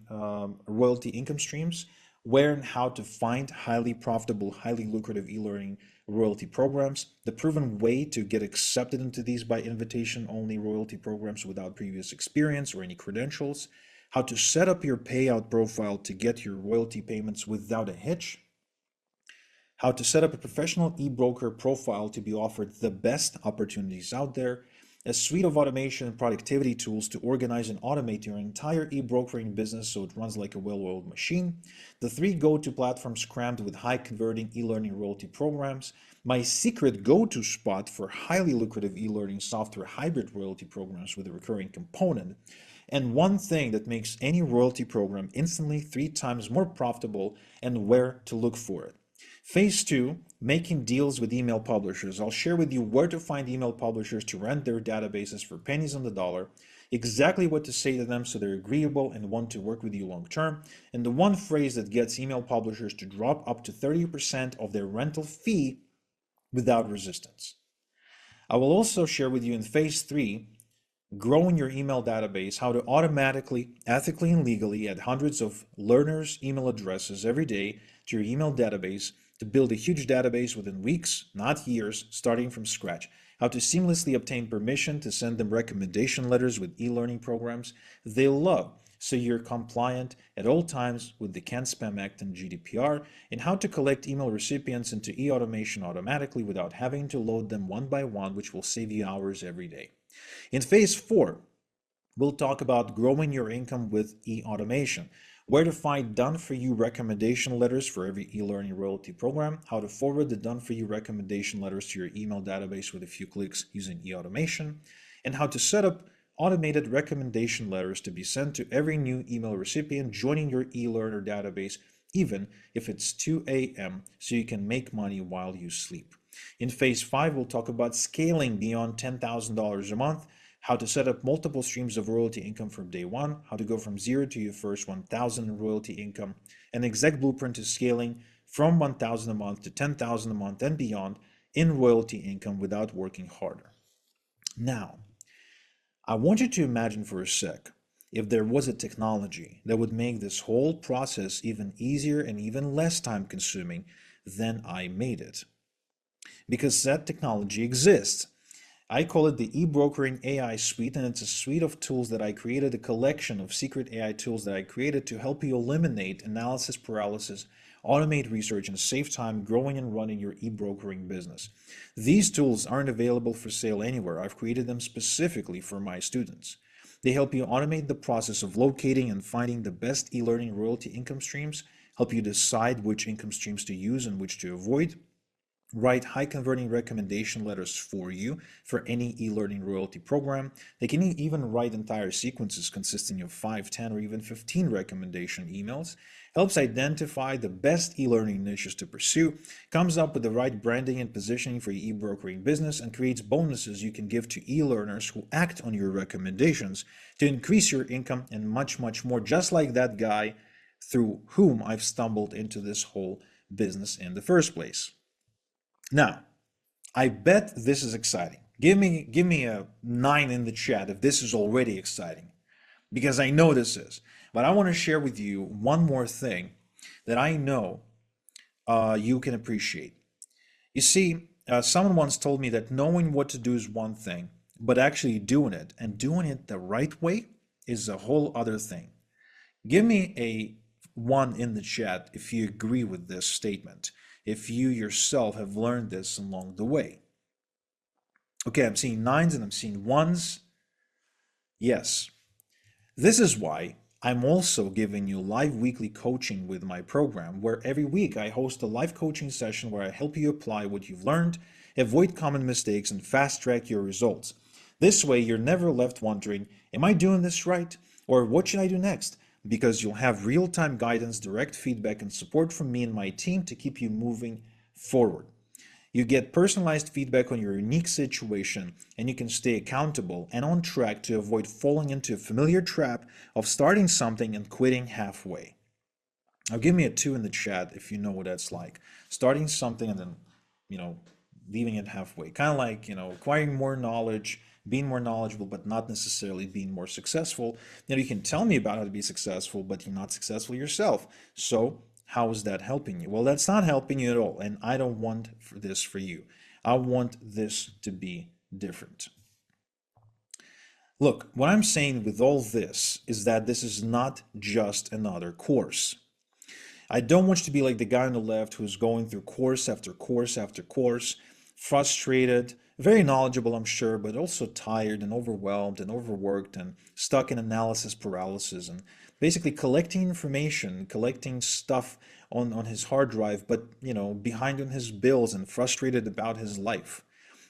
royalty income streams, where and how to find highly profitable, highly lucrative e-learning royalty programs, the proven way to get accepted into these by invitation-only royalty programs without previous experience or any credentials, how to set up your payout profile to get your royalty payments without a hitch, how to set up a professional e-broker profile to be offered the best opportunities out there, a suite of automation and productivity tools to organize and automate your entire e-brokering business so it runs like a well-oiled machine, the 3 go-to platforms crammed with high-converting e-learning royalty programs, my secret go-to spot for highly lucrative e-learning software hybrid royalty programs with a recurring component, and one thing that makes any royalty program instantly 3 times more profitable and where to look for it. Phase 2, making deals with email publishers. I'll share with you where to find email publishers to rent their databases for pennies on the dollar, exactly what to say to them so they're agreeable and want to work with you long term, and the one phrase that gets email publishers to drop up to 30% of their rental fee without resistance. I will also share with you in phase 3, growing your email database, how to automatically, ethically, and legally add hundreds of learners' email addresses every day to your email database to build a huge database within weeks, not years, starting from scratch. How to seamlessly obtain permission to send them recommendation letters with e-learning programs they love. so you're compliant at all times with the Can't Spam Act and GDPR, and how to collect email recipients into e-automation automatically without having to load them one by one, which will save you hours every day. In phase 4, we'll talk about growing your income with e-automation, where to find done-for-you recommendation letters for every e-learning royalty program, how to forward the done-for-you recommendation letters to your email database with a few clicks using e-automation, and how to set up automated recommendation letters to be sent to every new email recipient joining your e-learner database, even if it's 2 a.m., so you can make money while you sleep. In phase 5, we'll talk about scaling beyond $10,000 a month, how to set up multiple streams of royalty income from day one, how to go from zero to your first 1,000 in royalty income, an exact blueprint to scaling from 1,000 a month to 10,000 a month and beyond in royalty income without working harder. Now, I want you to imagine for a sec if there was a technology that would make this whole process even easier and even less time consuming than I made it. Because that technology exists. I call it the eBrokering AI Suite, and it's a suite of tools that I created, a collection of secret AI tools that I created to help you eliminate analysis paralysis, automate research, and save time growing and running your eBrokering business. These tools aren't available for sale anywhere. I've created them specifically for my students. They help you automate the process of locating and finding the best e-learning royalty income streams, help you decide which income streams to use and which to avoid, write high converting recommendation letters for you for any e-learning royalty program. They can even write entire sequences consisting of 5, 10, or even 15 recommendation emails, helps identify the best e-learning niches to pursue, comes up with the right branding and positioning for your e-brokering business, and creates bonuses you can give to e-learners who act on your recommendations to increase your income and much, much more, just like that guy through whom I've stumbled into this whole business in the first place. Now, I bet this is exciting. Give me a 9 in the chat if this is already exciting, because I know this is. But I want to share with you one more thing that I know you can appreciate. You see, someone once told me that knowing what to do is one thing, but actually doing it and doing it the right way is a whole other thing. Give me a 1 in the chat if you agree with this statement, if you yourself have learned this along the way. Okay, I'm seeing 9s and I'm seeing 1s. Yes. This is why I'm also giving you live weekly coaching with my program, where every week I host a live coaching session where I help you apply what you've learned, avoid common mistakes, and fast track your results. This way, you're never left wondering, am I doing this right? Or what should I do next? Because you'll have real-time guidance, direct feedback, and support from me and my team to keep you moving forward. You get personalized feedback on your unique situation, and you can stay accountable and on track to avoid falling into a familiar trap of starting something and quitting halfway. Now, give me a 2 in the chat if you know what that's like. Starting something and then, leaving it halfway. Kind of like, acquiring more knowledge, being more knowledgeable, but not necessarily being more successful. You can tell me about how to be successful, but you're not successful yourself. So how is that helping you? Well, that's not helping you at all. And I don't want this for you. I want this to be different. Look, what I'm saying with all this is that this is not just another course. I don't want you to be like the guy on the left who's going through course after course after course, frustrated, very knowledgeable, I'm sure, but also tired and overwhelmed and overworked and stuck in analysis paralysis and basically collecting information, collecting stuff on his hard drive, but behind on his bills and frustrated about his life.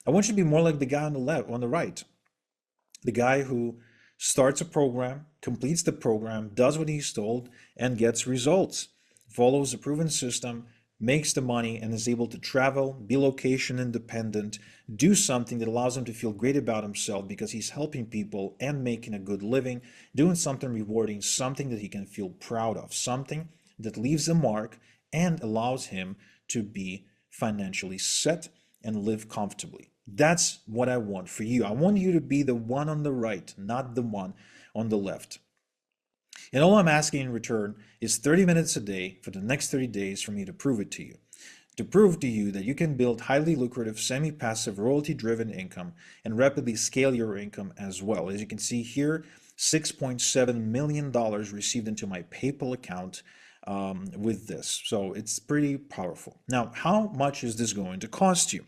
I want you to be more like the guy on the left, on the right, the guy who starts a program, completes the program, does what he's told, and gets results, follows a proven system, makes the money, and is able to travel, be location independent, do something that allows him to feel great about himself because he's helping people and making a good living, doing something rewarding, something that he can feel proud of, something that leaves a mark and allows him to be financially set and live comfortably. That's what I want for you. I want you to be the one on the right, not the one on the left. And all I'm asking in return is 30 minutes a day for the next 30 days for me to prove it to you. to prove to you that you can build highly lucrative, semi-passive, royalty-driven income and rapidly scale your income as well. As you can see here, $6.7 million received into my PayPal account with this. So it's pretty powerful. Now, how much is this going to cost you?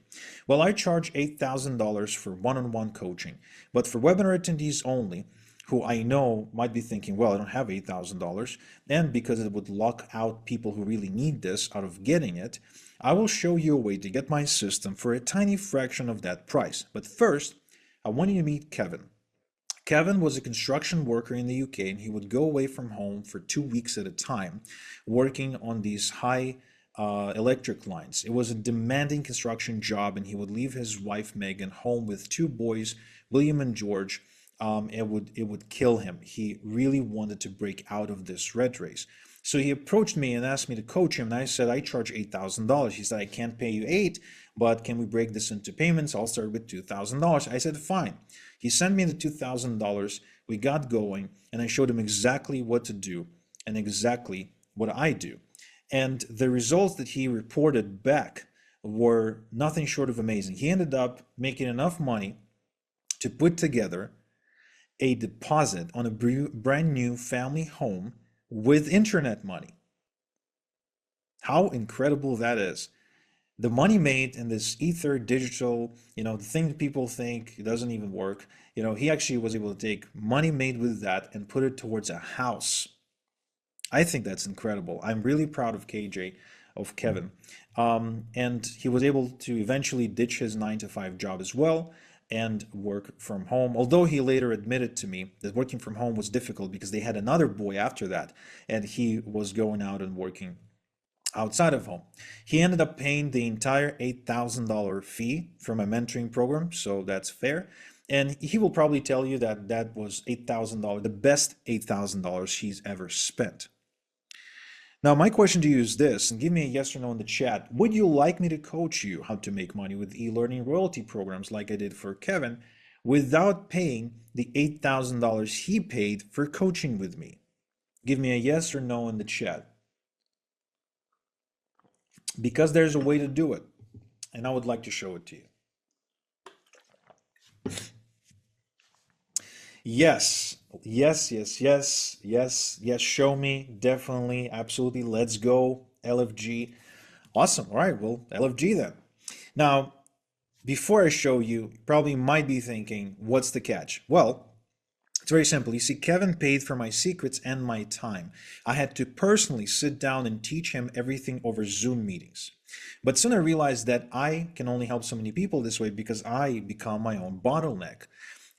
Well, I charge $8,000 for one-on-one coaching, but for webinar attendees only, who I know might be thinking, well, I don't have $8,000, and because it would lock out people who really need this out of getting it, I will show you a way to get my system for a tiny fraction of that price. But first, I want you to meet Kevin. Kevin was a construction worker in the UK, and he would go away from home for 2 weeks at a time, working on these high electric lines. It was a demanding construction job, and he would leave his wife Megan home with 2 boys, William and George. It would kill him. He really wanted to break out of this red race. So he approached me and asked me to coach him, and I said, I charge $8,000. He said, I can't pay you 8, but can we break this into payments? I'll start with $2,000. I said, fine. He sent me the $2,000. We got going, and I showed him exactly what to do and exactly what I do. And the results that he reported back were nothing short of amazing. He ended up making enough money to put together a deposit on a brand new family home with internet money. How incredible that is. The money made in this ether digital, the thing that people think it doesn't even work, he actually was able to take money made with that and put it towards a house. I think that's incredible. I'm really proud of Kevin. And he was able to eventually ditch his 9-to-5 job as well and work from home. Although he later admitted to me that working from home was difficult because they had another boy after that, and he was going out and working outside of home. He ended up paying the entire $8,000 fee for my mentoring program, so that's fair. And he will probably tell you that that was $8,000, the best $8,000 he's ever spent. Now, my question to you is this, and give me a yes or no in the chat. Would you like me to coach you how to make money with e-learning royalty programs like I did for Kevin without paying the $8,000 he paid for coaching with me? Give me a yes or no in the chat. Because there's a way to do it, and I would like to show it to you. Yes, yes, yes, yes, yes, yes, show me, definitely, absolutely, let's go, LFG. Awesome, all right, well, LFG then. Now, before I show you, you probably might be thinking, what's the catch? Well, it's very simple. You see, Kevin paid for my secrets and my time. I had to personally sit down and teach him everything over Zoom meetings. But soon I realized that I can only help so many people this way because I become my own bottleneck.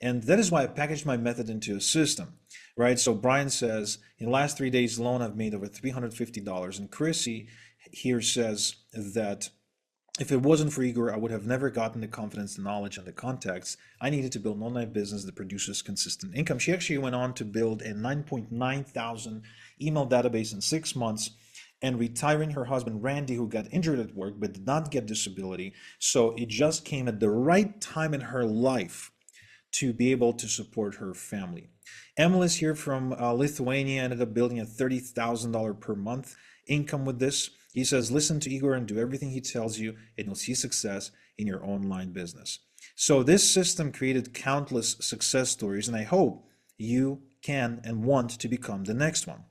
And that is why I packaged my method into a system, right? So Brian says, in the last 3 days alone, I've made over $350. And Chrissy here says that if it wasn't for Igor, I would have never gotten the confidence, the knowledge, and the contacts I needed to build an online business that produces consistent income. She actually went on to build a 9.9 thousand email database in 6 months and retiring her husband, Randy, who got injured at work but did not get disability. So it just came at the right time in her life to be able to support her family. Emilis here from Lithuania ended up building a $30,000 per month income with this. He says, listen to Igor and do everything he tells you, and you'll see success in your online business. So this system created countless success stories, and I hope you can and want to become the next one.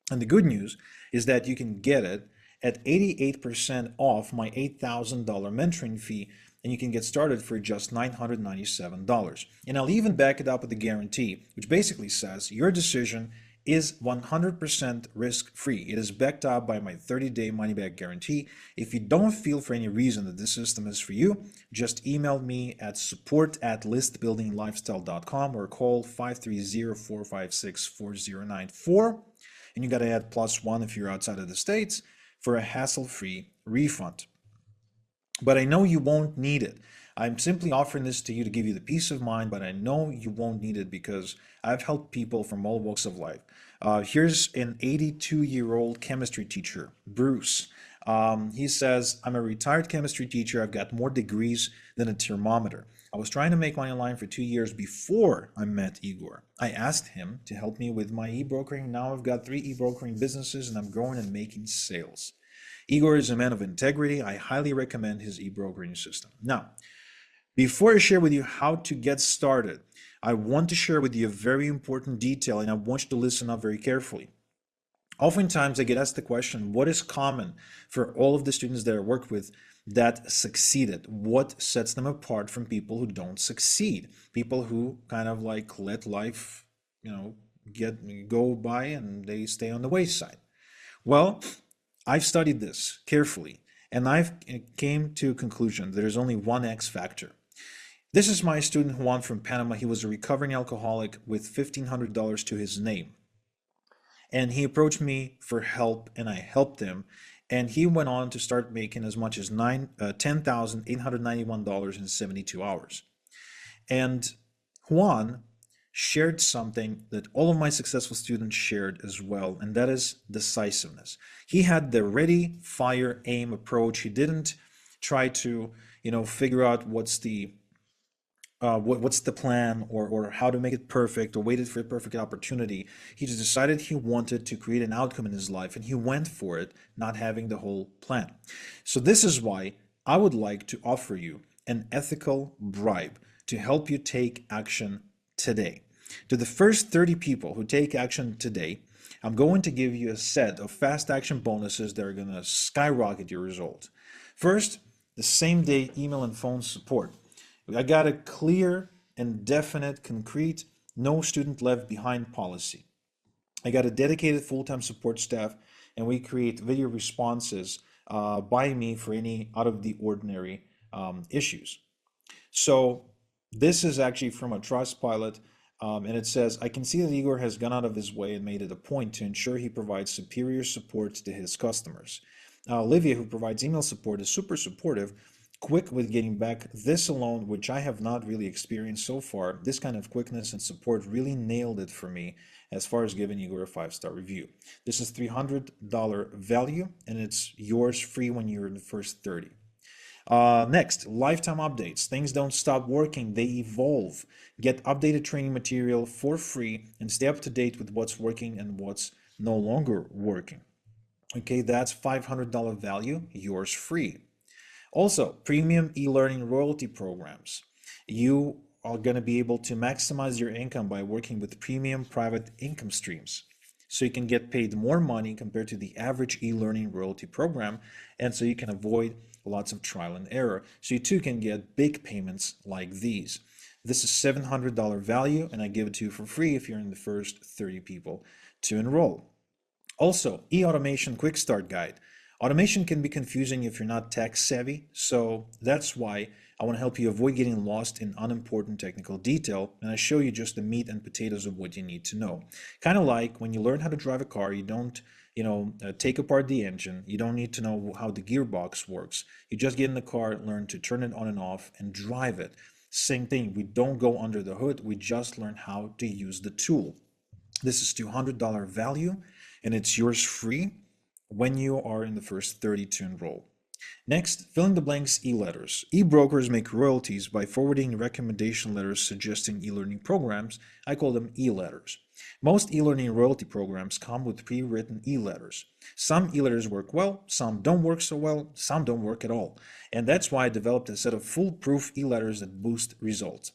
And the good news is that you can get it at 88% off my $8,000 mentoring fee, and you can get started for just $997. And I'll even back it up with a guarantee, which basically says your decision is 100% risk-free. It is backed up by my 30-day money-back guarantee. If you don't feel for any reason that this system is for you, just email me at support@listbuildinglifestyle.com or call 530-456-4094. And you got to add +1 if you're outside of the States for a hassle-free refund. But I know you won't need it. I'm simply offering this to you to give you the peace of mind, but I know you won't need it because I've helped people from all walks of life. Here's an 82-year-old chemistry teacher, Bruce. He says, I'm a retired chemistry teacher. I've got more degrees than a thermometer. I was trying to make money online for 2 years before I met Igor. I asked him to help me with my e-brokering. Now I've got 3 e-brokering businesses and I'm growing and making sales. Igor is a man of integrity. I highly recommend his e-brokering system. Now, before I share with you how to get started, I want to share with you a very important detail, and I want you to listen up very carefully. Oftentimes I get asked the question, what is common for all of the students that I work with that succeeded? What sets them apart from people who don't succeed? People who kind of like let life, go by and they stay on the wayside. Well, I've studied this carefully and I've came to a conclusion that there's only one X factor. This is my student Juan from Panama. He was a recovering alcoholic with $1,500 to his name. And he approached me for help and I helped him. And he went on to start making as much as $10,891 in 72 hours. And Juan shared something that all of my successful students shared as well, and that is decisiveness. He had the ready, fire, aim approach. He didn't try to, figure out what's the plan or how to make it perfect or waited for a perfect opportunity. He just decided he wanted to create an outcome in his life and he went for it, not having the whole plan. So this is why I would like to offer you an ethical bribe to help you take action today. To the first 30 people who take action today, I'm going to give you a set of fast action bonuses that are going to skyrocket your result. First, the same day email and phone support. I got a clear and definite, concrete, no student left behind policy. I got a dedicated full-time support staff, and we create video responses by me for any out of the ordinary issues. So this is actually from a Trustpilot, and it says, I can see that Igor has gone out of his way and made it a point to ensure he provides superior support to his customers. Olivia, who provides email support, is super supportive, quick with getting back. This alone, which I have not really experienced so far, this kind of quickness and support really nailed it for me as far as giving Igor a 5-star review. This is $300 value, and it's yours free when you're in the first 30. Next, lifetime updates. Things don't stop working, they evolve. Get updated training material for free and stay up to date with what's working and what's no longer working. Okay, that's $500 value, yours free. Also, premium e-learning royalty programs. You are going to be able to maximize your income by working with premium private income streams. So you can get paid more money compared to the average e-learning royalty program, and so you can avoid lots of trial and error. So you too can get big payments like these. This is $700 value, and I give it to you for free if you're in the first 30 people to enroll. Also, e-automation quick start guide. Automation can be confusing if you're not tech savvy, so that's why I want to help you avoid getting lost in unimportant technical detail, and I show you just the meat and potatoes of what you need to know. Kind of like when you learn how to drive a car, you don't take apart the engine. You don't need to know how the gearbox works. You just get in the car, learn to turn it on and off, and drive it. Same thing, we don't go under the hood, we just learn how to use the tool. This is $200 value, and it's yours free when you are in the first 30 to enroll. Next, fill in the blanks e-letters. E-brokers make royalties by forwarding recommendation letters suggesting e-learning programs. I call them e-letters. Most e-learning royalty programs come with pre-written e-letters. Some e-letters work well, some don't work so well, some don't work at all. And that's why I developed a set of foolproof e-letters that boost results.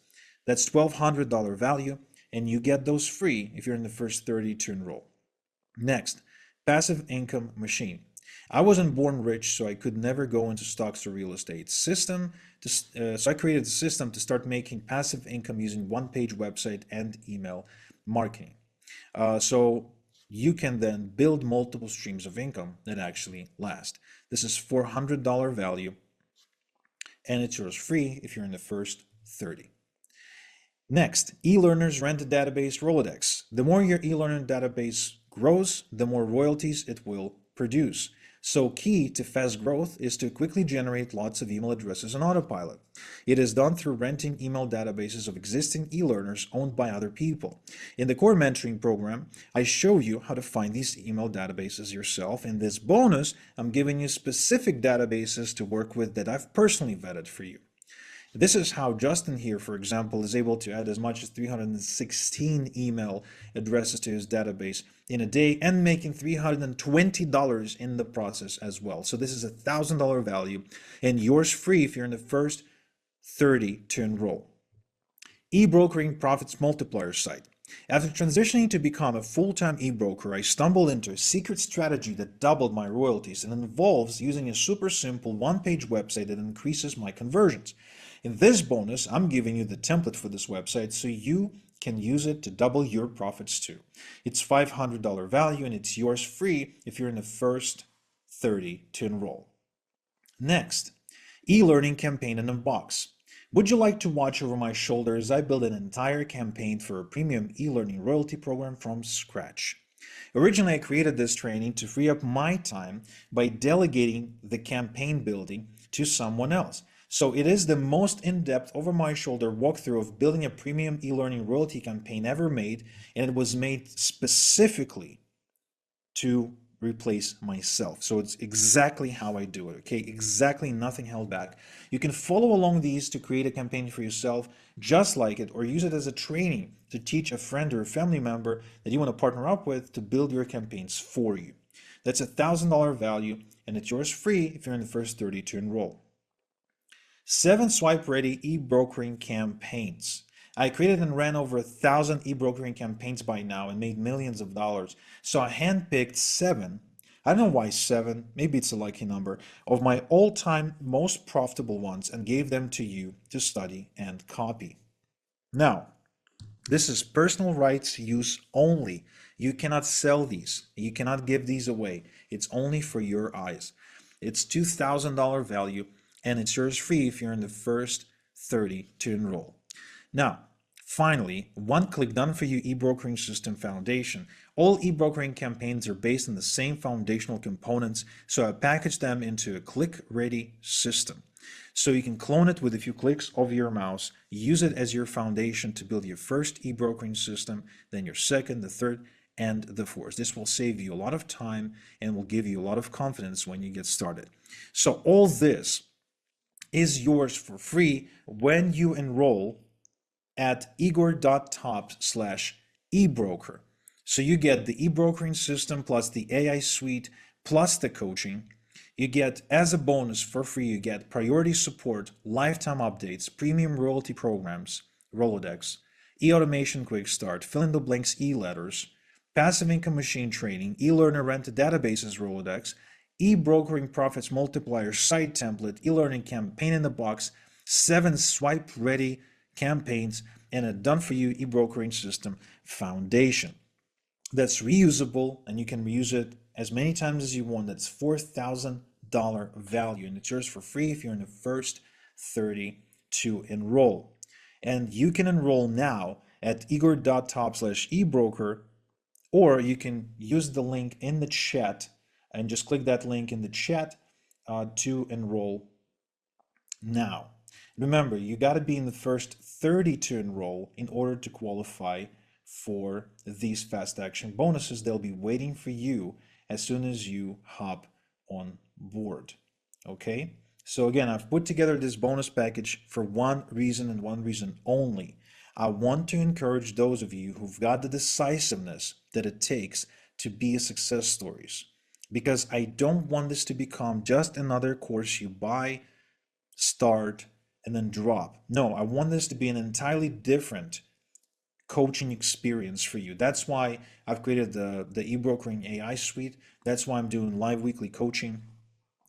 That's $1,200 value, and you get those free if you're in the first 30 to enroll. Next, passive income machine. I wasn't born rich, so I could never go into stocks or real estate. So I created a system to start making passive income using one-page website and email marketing. So you can then build multiple streams of income that actually last. This is $400 value, and it's yours free if you're in the first 30. Next, eLearners Rent a Database Rolodex. The more your eLearner database grows, the more royalties it will produce. So key to fast growth is to quickly generate lots of email addresses on autopilot. It is done through renting email databases of existing e-learners owned by other people. In the core mentoring program, I show you how to find these email databases yourself. In this bonus, I'm giving you specific databases to work with that I've personally vetted for you. This is how Justin here, for example, is able to add as much as 316 email addresses to his database in a day and making $320 in the process as well. So this is $1,000 value and yours free if you're in the first 30 to enroll. E-brokering profits multiplier site. After transitioning to become a full-time e-broker, I stumbled into a secret strategy that doubled my royalties and involves using a super simple one-page website that increases my conversions. In this bonus, I'm giving you the template for this website so you can use it to double your profits too. It's $500 value and it's yours free if you're in the first 30 to enroll. Next, e-learning campaign in a box. Would you like to watch over my shoulder as I build an entire campaign for a premium e-learning royalty program from scratch? Originally, I created this training to free up my time by delegating the campaign building to someone else. So it is the most in-depth over my shoulder walkthrough of building a premium e-learning royalty campaign ever made, and it was made specifically to replace myself. So it's exactly how I do it, okay? Exactly, nothing held back. You can follow along these to create a campaign for yourself just like it, or use it as a training to teach a friend or a family member that you want to partner up with to build your campaigns for you. That's $1,000 value and it's yours free if you're in the first 30 to enroll. 7 swipe-ready e-brokering campaigns. I created and ran over 1,000 e-brokering campaigns by now and made millions of dollars. So I handpicked 7, I don't know why 7, maybe it's a lucky number, of my all-time most profitable ones and gave them to you to study and copy. Now, this is personal rights use only. You cannot sell these. You cannot give these away. It's only for your eyes. It's $2,000 value and it's yours free if you're in the first 30 to enroll. Now, finally, one-click done-for-you e-brokering system foundation. All e-brokering campaigns are based on the same foundational components, so I packaged them into a click-ready system. So you can clone it with a few clicks of your mouse, use it as your foundation to build your first e-brokering system, then your second, the third, and the fourth. This will save you a lot of time and will give you a lot of confidence when you get started. So all this is yours for free when you enroll at igor.top/ebroker. So you get the e-brokering system plus the AI suite plus the coaching. You get, as a bonus for free, you get priority support, lifetime updates, premium royalty programs, Rolodex, e-automation quick start, fill in the blanks e-letters, passive income machine training, e-learner rented databases Rolodex, e-brokering profits multiplier site template, e-learning campaign in the box, 7 swipe ready campaigns, and a done-for-you e-brokering system foundation that's reusable and you can reuse it as many times as you want. That's $4,000 value and it's yours for free if you're in the first 30 to enroll. And you can enroll now at igor.top/ebroker, or you can use the link in the chat and just click that link in the chat to enroll now. Remember, you got to be in the first 30 to enroll in order to qualify for these fast action bonuses. They'll be waiting for you as soon as you hop on board. Okay? So again, I've put together this bonus package for one reason and one reason only. I want to encourage those of you who've got the decisiveness that it takes to be a success stories, because I don't want this to become just another course you buy, start, and then drop. No, I want this to be an entirely different coaching experience for you. That's why I've created the e-brokering AI suite. That's why I'm doing live weekly coaching.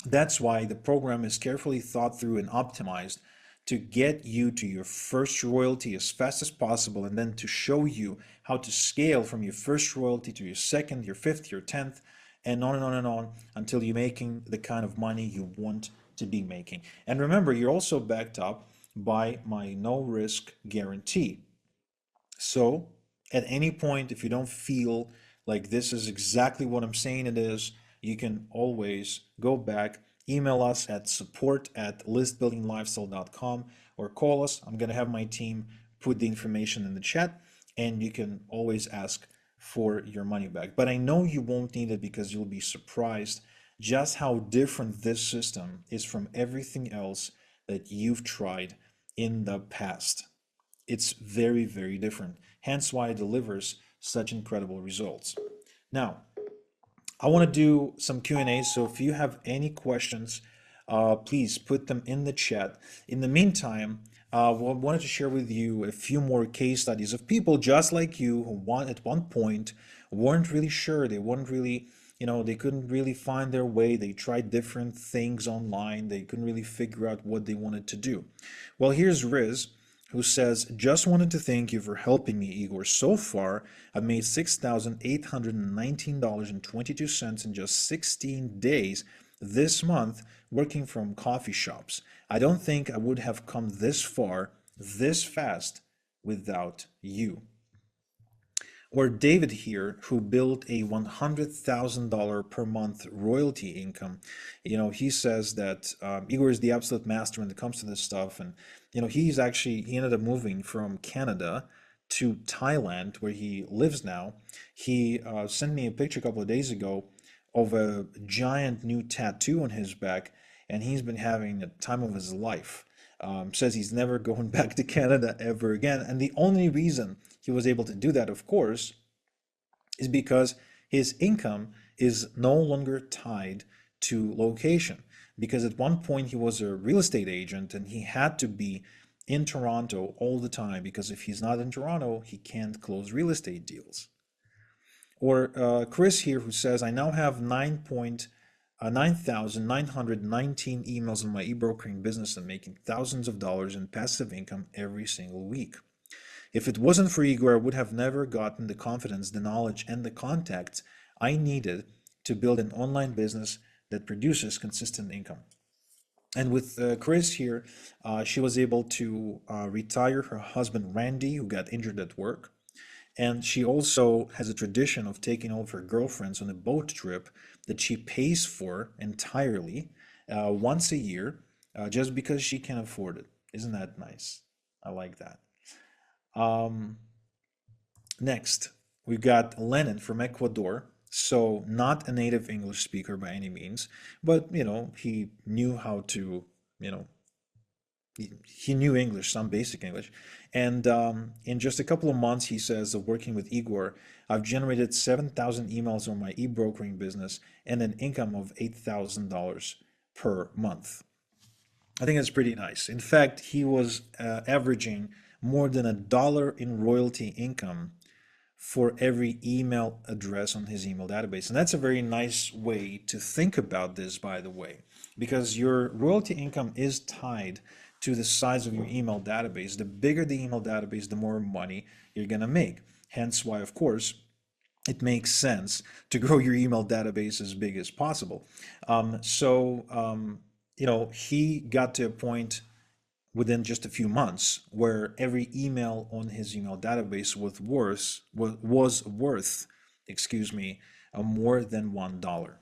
That's why the program is carefully thought through and optimized to get you to your first royalty as fast as possible, and then to show you how to scale from your first royalty to your second, your fifth, your 10th, and on and on and on until you're making the kind of money you want to be making. And remember, you're also backed up by my no risk guarantee. So at any point, if you don't feel like this is exactly what I'm saying it is, you can always go back, email us at support@listbuildinglifestyle.com or call us. I'm going to have my team put the information in the chat and you can always ask for your money back. But I know you won't need it because you'll be surprised just how different this system is from everything else that you've tried in the past. It's very, very different. Hence why it delivers such incredible results. Now, I want to do some Q&A, so if you have any questions, please put them in the chat. In the meantime, I wanted to share with you a few more case studies of people just like you who at one point weren't really sure. They weren't really, they couldn't really find their way. They tried different things online. They couldn't really figure out what they wanted to do. Well, here's Riz, who says, just wanted to thank you for helping me, Igor. So far, I've made $6,819.22 in just 16 days this month working from coffee shops. I don't think I would have come this far, this fast, without you. Or David here, who built a $100,000 per month royalty income. He says that Igor is the absolute master when it comes to this stuff. And, he ended up moving from Canada to Thailand, where he lives now. He sent me a picture a couple of days ago of a giant new tattoo on his back, and he's been having the time of his life. Says he's never going back to Canada ever again. And the only reason he was able to do that, of course, is because his income is no longer tied to location. Because at one point he was a real estate agent and he had to be in Toronto all the time, because if he's not in Toronto, he can't close real estate deals. Or Chris here, who says, I now have 9,919 emails in my e-brokering business and making thousands of dollars in passive income every single week. If it wasn't for Igor, I would have never gotten the confidence, the knowledge, and the contacts I needed to build an online business that produces consistent income. And with Chris here, she was able to retire her husband, Randy, who got injured at work. And she also has a tradition of taking all of her girlfriends on a boat trip that she pays for entirely once a year, just because she can afford it. Isn't that nice? I like that. Next, we've got Lennon from Ecuador. So not a native English speaker by any means, but he knew how to, he knew English, some basic English. And in just a couple of months, he says, of working with Igor, I've generated 7,000 emails on my e-brokering business and an income of $8,000 per month. I think that's pretty nice. In fact, he was averaging more than $1 in royalty income for every email address on his email database. And that's a very nice way to think about this, by the way, because your royalty income is tied to the size of your email database. The bigger the email database, the more money you're going to make. Hence why, of course, it makes sense to grow your email database as big as possible. He got to a point within just a few months where every email on his email database was worth more than $1.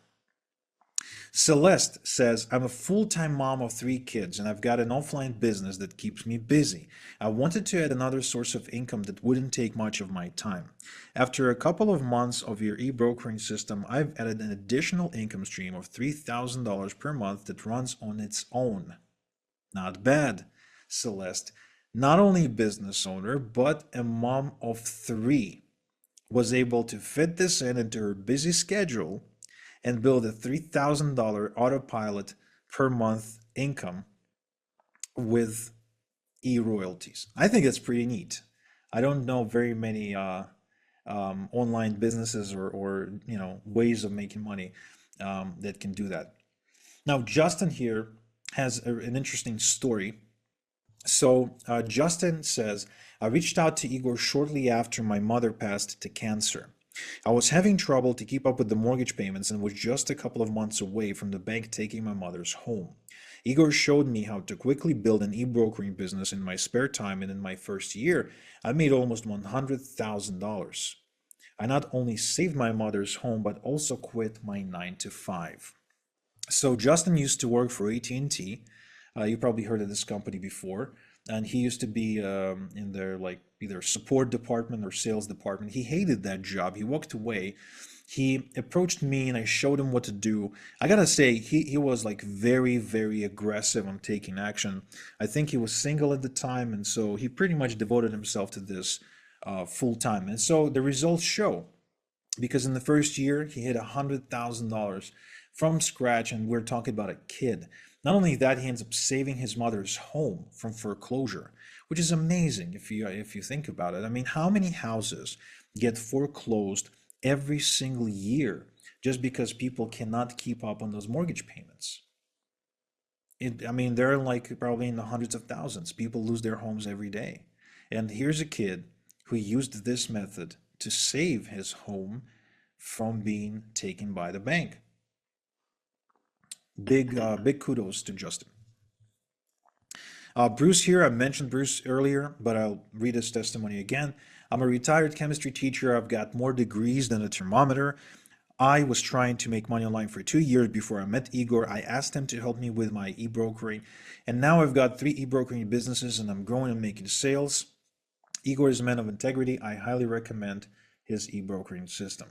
Celeste says, I'm a full-time mom of 3 kids and I've got an offline business that keeps me busy. I wanted to add another source of income that wouldn't take much of my time. After a couple of months of your e-brokering system, I've added an additional income stream of $3,000 per month that runs on its own. Not bad, Celeste. Not only a business owner, but a mom of 3 was able to fit this into her busy schedule and build a $3,000 autopilot per month income with e-royalties. I think it's pretty neat. I don't know very many online businesses or ways of making money that can do that. Now, Justin here has an interesting story. So Justin says, I reached out to Igor shortly after my mother passed to cancer. I was having trouble to keep up with the mortgage payments and was just a couple of months away from the bank taking my mother's home. Igor showed me how to quickly build an e-brokering business in my spare time, and in my first year, I made almost $100,000. I not only saved my mother's home, but also quit my 9-to-5. So Justin used to work for AT&T. You probably heard of this company before. and he used to be in their like either support department or sales department. He hated that job. He walked away. He approached me and I showed him what to do. I gotta say, he was like very, very aggressive on taking action. I think he was single at the time, and so he pretty much devoted himself to this full time. And so the results show, because in the first year he hit $100,000 from scratch, and we're talking about a kid. Not only that, he ends up saving his mother's home from foreclosure, which is amazing if you think about it. I mean, how many houses get foreclosed every single year just because people cannot keep up on those mortgage payments? I mean, they're like probably in the hundreds of thousands. People lose their homes every day. And here's a kid who used this method to save his home from being taken by the bank. Big kudos to Justin. Bruce here, I mentioned Bruce earlier, but I'll read his testimony again. I'm a retired chemistry teacher. I've got more degrees than a thermometer. I was trying to make money online for 2 years before I met Igor. I asked him to help me with my e-brokering, and now I've got 3 e-brokering businesses and I'm growing and making sales. Igor is a man of integrity. I highly recommend his e-brokering system.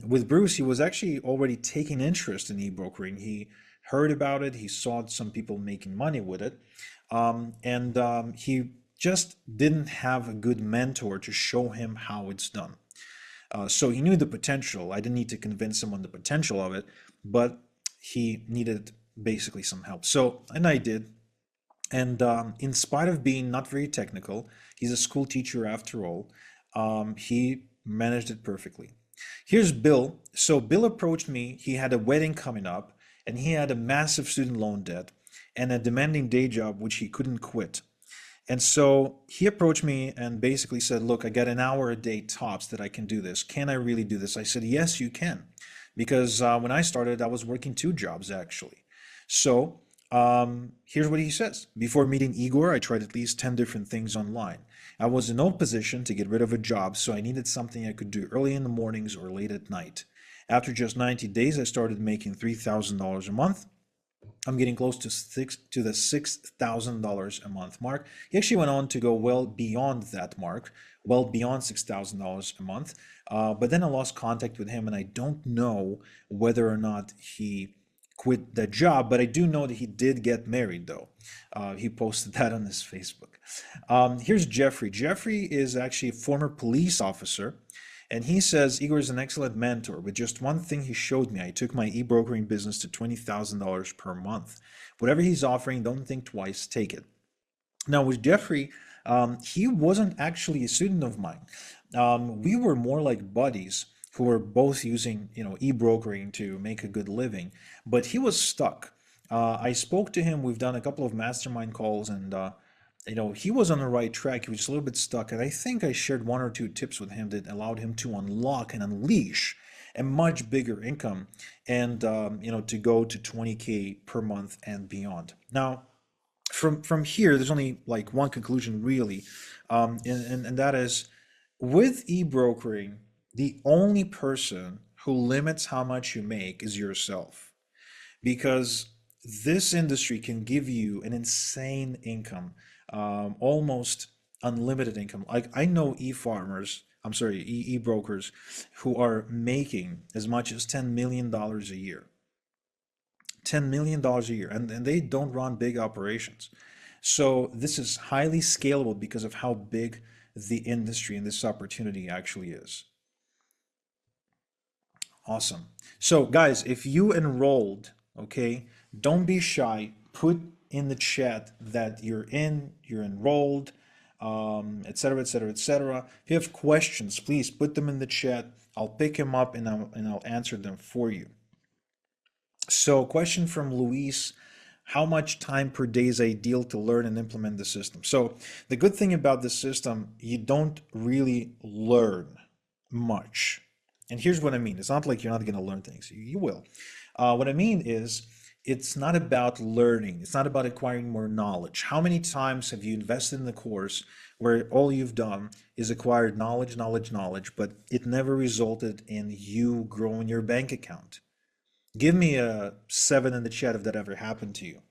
With Bruce, he was actually already taking interest in e-brokering. He heard about it. He saw some people making money with it. And he just didn't have a good mentor to show him how it's done. So he knew the potential. I didn't need to convince him on the potential of it, but he needed basically some help. So, and I did. And in spite of being not very technical, he's a school teacher after all, he managed it perfectly. Here's Bill. So Bill approached me. He had a wedding coming up, and he had a massive student loan debt and a demanding day job which he couldn't quit. And so he approached me and basically said, look, I got an hour a day tops that I can do this. Can I really do this? I said, yes, you can. Because when I started, I was working 2 jobs actually. So here's what he says. Before meeting Igor, I tried at least 10 different things online. I was in no position to get rid of a job, so I needed something I could do early in the mornings or late at night. After just 90 days, I started making $3,000 a month. I'm getting close to the $6,000 a month mark. He actually went on to go well beyond that mark, well beyond $6,000 a month. But then I lost contact with him, and I don't know whether or not he quit that job, but I do know that he did get married, though. He posted that on his Facebook. Here's Jeffrey. Jeffrey is actually a former police officer. And he says, Igor is an excellent mentor. With just one thing he showed me, I took my e-brokering business to $20,000 per month. Whatever he's offering, don't think twice, take it. Now, with Jeffrey, he wasn't actually a student of mine. We were more like buddies who were both using, e-brokering to make a good living. But he was stuck. I spoke to him. We've done a couple of mastermind calls, and he was on the right track. He was just a little bit stuck. And I think I shared 1 or 2 tips with him that allowed him to unlock and unleash a much bigger income and, to go to 20K per month and beyond. Now, from here, there's only like one conclusion really. And that is, with e-brokering, the only person who limits how much you make is yourself, because this industry can give you an insane income, almost unlimited income. Like I know e-farmers, I'm sorry, e-brokers who are making as much as $10 million a year. $10 million a year, and they don't run big operations. So this is highly scalable because of how big the industry and this opportunity actually is. Awesome. So guys, if you enrolled, okay, don't be shy. Put in the chat that you're enrolled, etc., etc., etc. If you have questions, please put them in the chat. I'll pick them up and I'll answer them for you. So, question from Luis. How much time per day is ideal to learn and implement the system? So, the good thing about the system, you don't really learn much. And here's what I mean. It's not like you're not going to learn things. You will. What I mean is, it's not about learning. It's not about acquiring more knowledge. How many times have you invested in the course where all you've done is acquired knowledge, knowledge, knowledge, but it never resulted in you growing your bank account? Give me a 7 in the chat if that ever happened to you.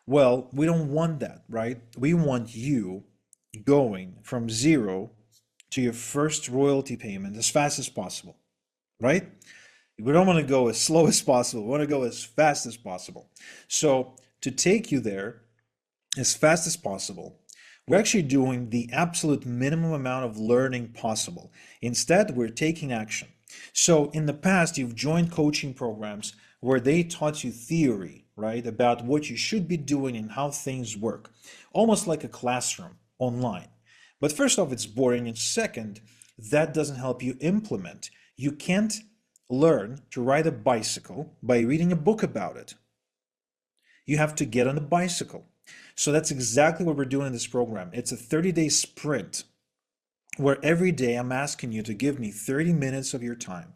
Well, we don't want that, right? We want you going from zero to your first royalty payment as fast as possible, right? We don't want to go as slow as possible. We want to go as fast as possible. So, to take you there as fast as possible, we're actually doing the absolute minimum amount of learning possible. Instead, we're taking action. So, in the past, you've joined coaching programs where they taught you theory, right, about what you should be doing and how things work, almost like a classroom online. But first off, it's boring. And second, that doesn't help you implement. You can't learn to ride a bicycle by reading a book about it. You have to get on a bicycle. So that's exactly what we're doing in this program. It's a 30-day sprint where every day I'm asking you to give me 30 minutes of your time.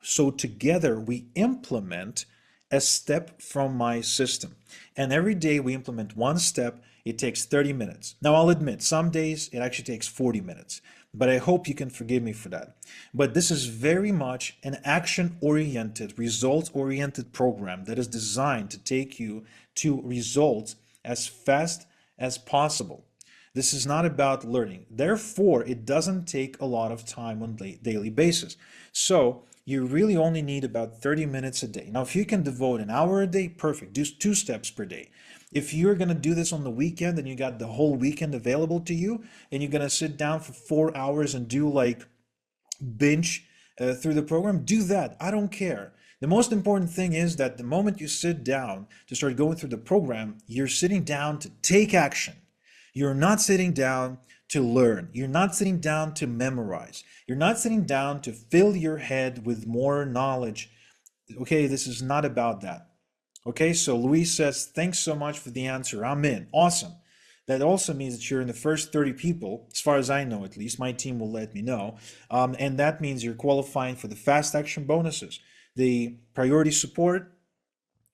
So together we implement a step from my system. And every day we implement one step. It takes 30 minutes. Now, I'll admit, some days it actually takes 40 minutes, but I hope you can forgive me for that. But this is very much an action-oriented, results-oriented program that is designed to take you to results as fast as possible. This is not about learning. Therefore, it doesn't take a lot of time on a daily basis. So you really only need about 30 minutes a day. Now, if you can devote an hour a day, perfect. Do 2 steps per day. If you're going to do this on the weekend and you got the whole weekend available to you and you're going to sit down for 4 hours and do like binge through the program, do that. I don't care. The most important thing is that the moment you sit down to start going through the program, you're sitting down to take action. You're not sitting down to learn. You're not sitting down to memorize. You're not sitting down to fill your head with more knowledge. Okay, this is not about that. Okay, so Luis says, thanks so much for the answer. I'm in. Awesome. That also means that you're in the first 30 people, as far as I know at least. My team will let me know. And that means you're qualifying for the fast action bonuses, the priority support,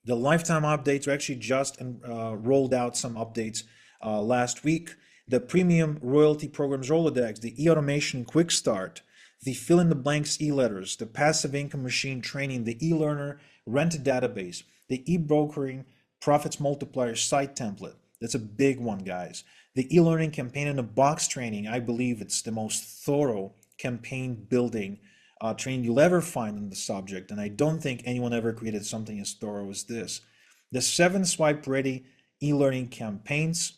the lifetime updates. We actually just rolled out some updates last week. The premium royalty programs Rolodex, the e-automation quick start, the fill in the blanks e-letters, the passive income machine training, the e-learner rented database, the e-brokering profits multiplier site template. That's a big one, guys. The e-learning campaign in a box training, I believe it's the most thorough campaign building training you'll ever find on the subject. And I don't think anyone ever created something as thorough as this. The 7 swipe ready e-learning campaigns,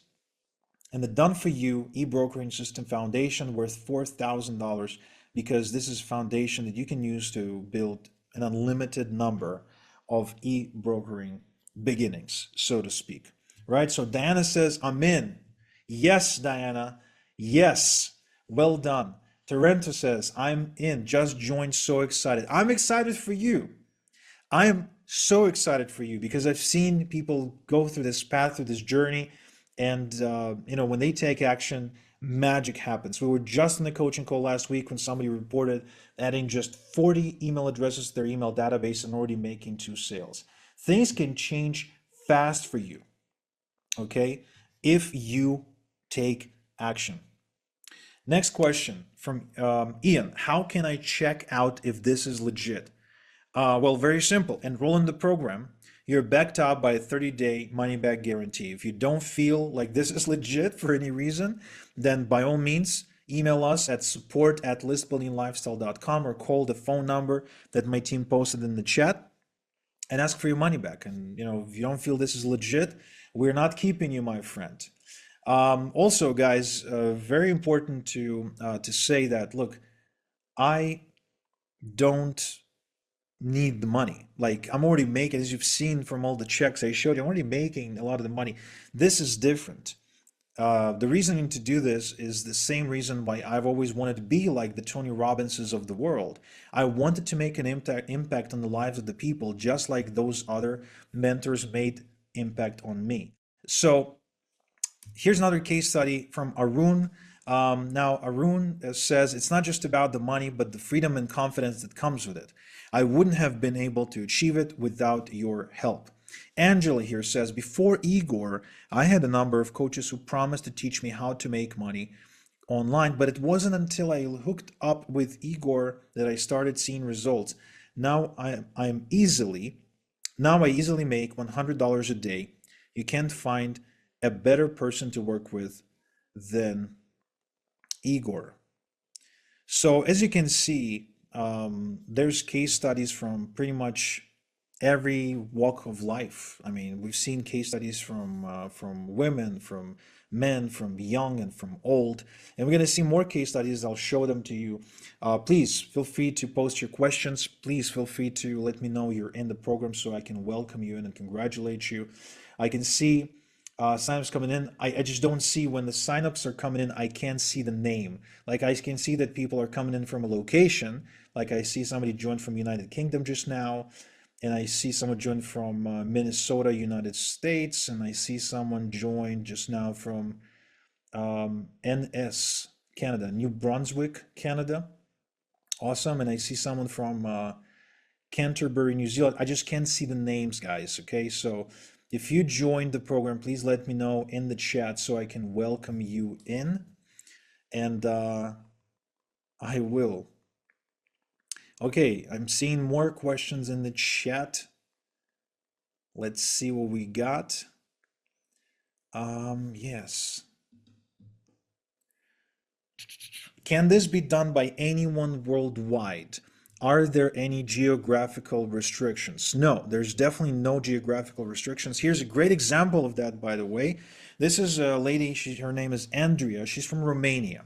and the done for you e-brokering system foundation worth $4,000, because this is a foundation that you can use to build an unlimited number of e-brokering beginnings, so to speak. Right? So Diana says, I'm in. Yes, Diana. Yes. Well done. Torrento says, I'm in. Just joined. So excited. I'm excited for you. I am so excited for you because I've seen people go through this path, through this journey, and when they take action, magic happens. We were just in the coaching call last week when somebody reported adding just 40 email addresses to their email database and already making 2 sales. Things can change fast for you, okay, if you take action. Next question from Ian. How can I check out if this is legit? Well, very simple. Enroll in the program. You're backed up by a 30-day money-back guarantee. If you don't feel like this is legit for any reason, then by all means, email us at support@listbuildinglifestyle.com or call the phone number that my team posted in the chat and ask for your money back. And if you don't feel this is legit, we're not keeping you, my friend. Also, guys, very important to say that, look, I don't need the money. Like, I'm already making, as you've seen from all the checks I showed you, I'm already making a lot of the money. This is different. The reasoning to do this is the same reason why I've always wanted to be like the Tony Robbinses of the world. I wanted to make an impact on the lives of the people, just like those other mentors made impact on me. So here's another case study from Arun. Now, Arun says, it's not just about the money, but the freedom and confidence that comes with it. I wouldn't have been able to achieve it without your help. Angela here says, before Igor, I had a number of coaches who promised to teach me how to make money online, but it wasn't until I hooked up with Igor that I started seeing results. Now I easily make $100 a day You can't find a better person to work with than Igor. So as you can see, there's case studies from pretty much every walk of life. I mean, we've seen case studies from women, from men, from young and from old, and we're going to see more case studies. I'll show them to you. Please feel free to post your questions. Please feel free to let me know you're in the program so I can welcome you in and congratulate you. I can see signups coming in. I just don't see when the signups are coming in. I can't see the name. Like I can see that people are coming in from a location. Like I see somebody joined from United Kingdom just now, and I see someone joined from Minnesota, United States, and I see someone joined just now from NS Canada, New Brunswick, Canada. Awesome. And I see someone from Canterbury, New Zealand. I just can't see the names, guys. Okay, so if you joined the program, please let me know in the chat so I can welcome you in, and I will. Okay, I'm seeing more questions in the chat. Let's see what we got. Yes. Can this be done by anyone worldwide? Are there any geographical restrictions? No, there's definitely no geographical restrictions. Here's a great example of that, by the way. This is a lady, her name is Andrea. She's from Romania.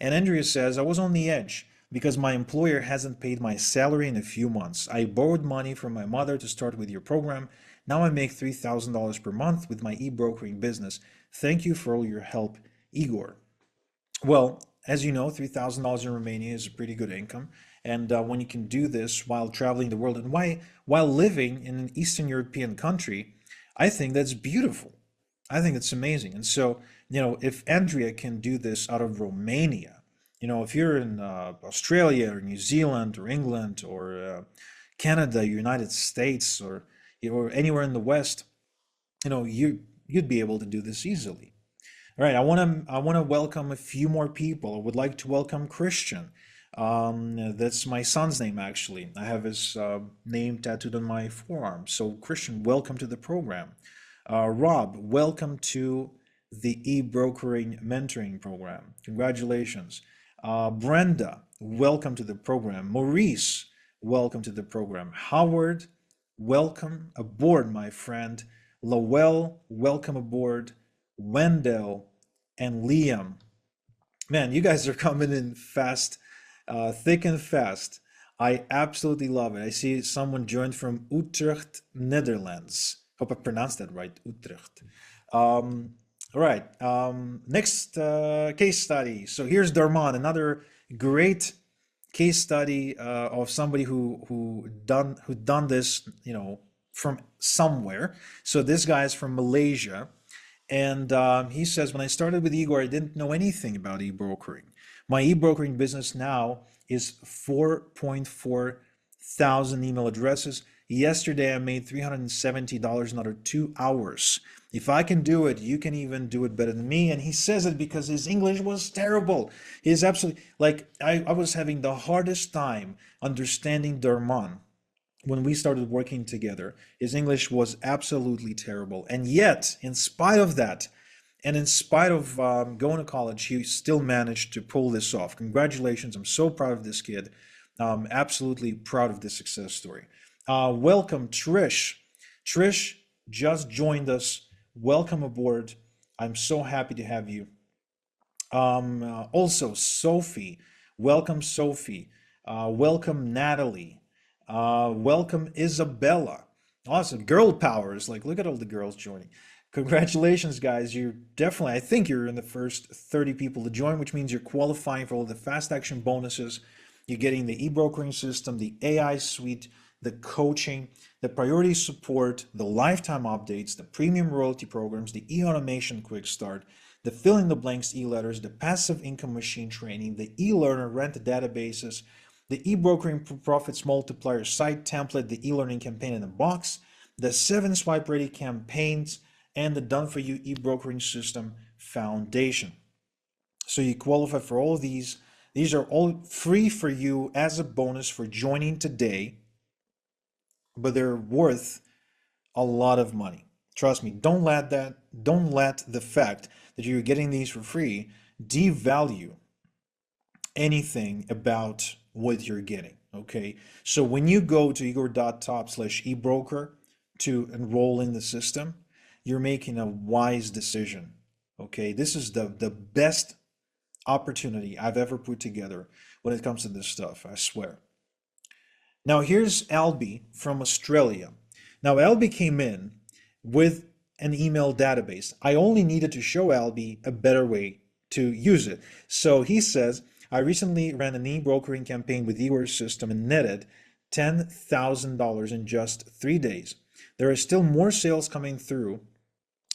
And Andrea says, I was on the edge because my employer hasn't paid my salary in a few months. I borrowed money from my mother to start with your program. Now I make $3,000 per month with my e-brokering business. Thank you for all your help, Igor. Well, as you know, $3,000 in Romania is a pretty good income. And when you can do this while traveling the world and while living in an Eastern European country, I think that's beautiful. I think it's amazing. And so, if Andrea can do this out of Romania, if you're in Australia or New Zealand or England or Canada, United States, or anywhere in the West, you'd be able to do this easily. All right, I want to welcome a few more people. I would like to welcome Christian. That's my son's name, actually. I have his name tattooed on my forearm. So Christian, welcome to the program. Rob, welcome to the e-brokering mentoring program. Congratulations. Brenda, welcome to the program. Maurice, welcome to the program. Howard, welcome aboard, my friend. Lowell, welcome aboard. Wendell and Liam. Man, you guys are coming in fast, thick and fast. I absolutely love it. I see someone joined from Utrecht, Netherlands. Hope I pronounced that right, Utrecht. All right, next case study. So here's Darman, another great case study of somebody who done this, from somewhere. So this guy is from Malaysia. And he says, when I started with Igor, I didn't know anything about e-brokering. My e-brokering business now is 4.4 thousand email addresses. Yesterday, I made $370 in under 2 hours. If I can do it, you can even do it better than me. And he says it because his English was terrible. He's absolutely, like, I was having the hardest time understanding Darman. When we started working together, his English was absolutely terrible. And yet, in spite of that, and in spite of going to college, he still managed to pull this off. Congratulations. I'm so proud of this kid. Absolutely proud of this success story. Welcome, Trish. Trish just joined us. Welcome aboard. I'm so happy to have you. Also, Sophie. Welcome, Sophie. Welcome, Natalie. Welcome, Isabella. Awesome. Girl powers. Like, look at all the girls joining. Congratulations, guys. I think you're in the first 30 people to join, which means you're qualifying for all the fast action bonuses. You're getting the e-brokering system, the AI suite, the coaching, the priority support, the lifetime updates, the premium royalty programs, the e-automation quick start, the fill in the blanks e-letters, the passive income machine training, the e-learner rent databases, the e-brokering profits multiplier site template, the e-learning campaign in a box, the 7 swipe ready campaigns, and the done for you e-brokering system foundation. So you qualify for all of these. These are all free for you as a bonus for joining today, but they're worth a lot of money. Trust me, don't let the fact that you're getting these for free devalue anything about what you're getting. Okay. So when you go to igor.top/ebroker to enroll in the system, you're making a wise decision. Okay. This is the best opportunity I've ever put together when it comes to this stuff, I swear. Now here's Albie from Australia. Now Albie came in with an email database. I only needed to show Albie a better way to use it. So he says, I recently ran an e-brokering campaign with Igor's system and netted $10,000 in just 3 days. There are still more sales coming through,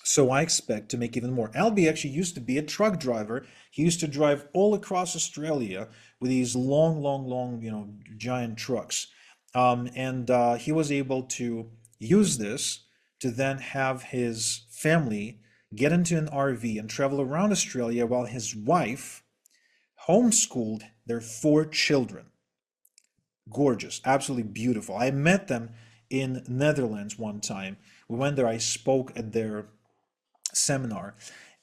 so I expect to make even more. Albie actually used to be a truck driver. He used to drive all across Australia with these long, giant trucks. And he was able to use this to then have his family get into an RV and travel around Australia while his wife homeschooled their 4 children. Gorgeous, absolutely beautiful. I met them in Netherlands one time. We went there. I spoke at their seminar,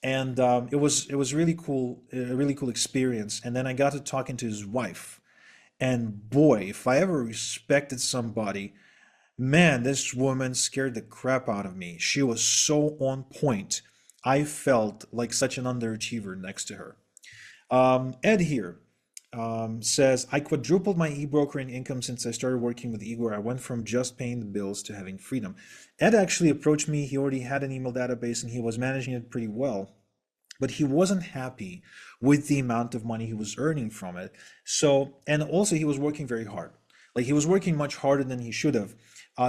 and it was really cool, a really cool experience. And then I got to talking to his wife, and boy, if I ever respected somebody, man, this woman scared the crap out of me. She was so on point. I felt like such an underachiever next to her. Ed here says, I quadrupled my e-brokering income since I started working with Igor. I went from just paying the bills to having freedom. Ed actually approached me. He already had an email database and he was managing it pretty well, but he wasn't happy with the amount of money he was earning from it. So, and also he was working very hard. Like he was working much harder than he should have.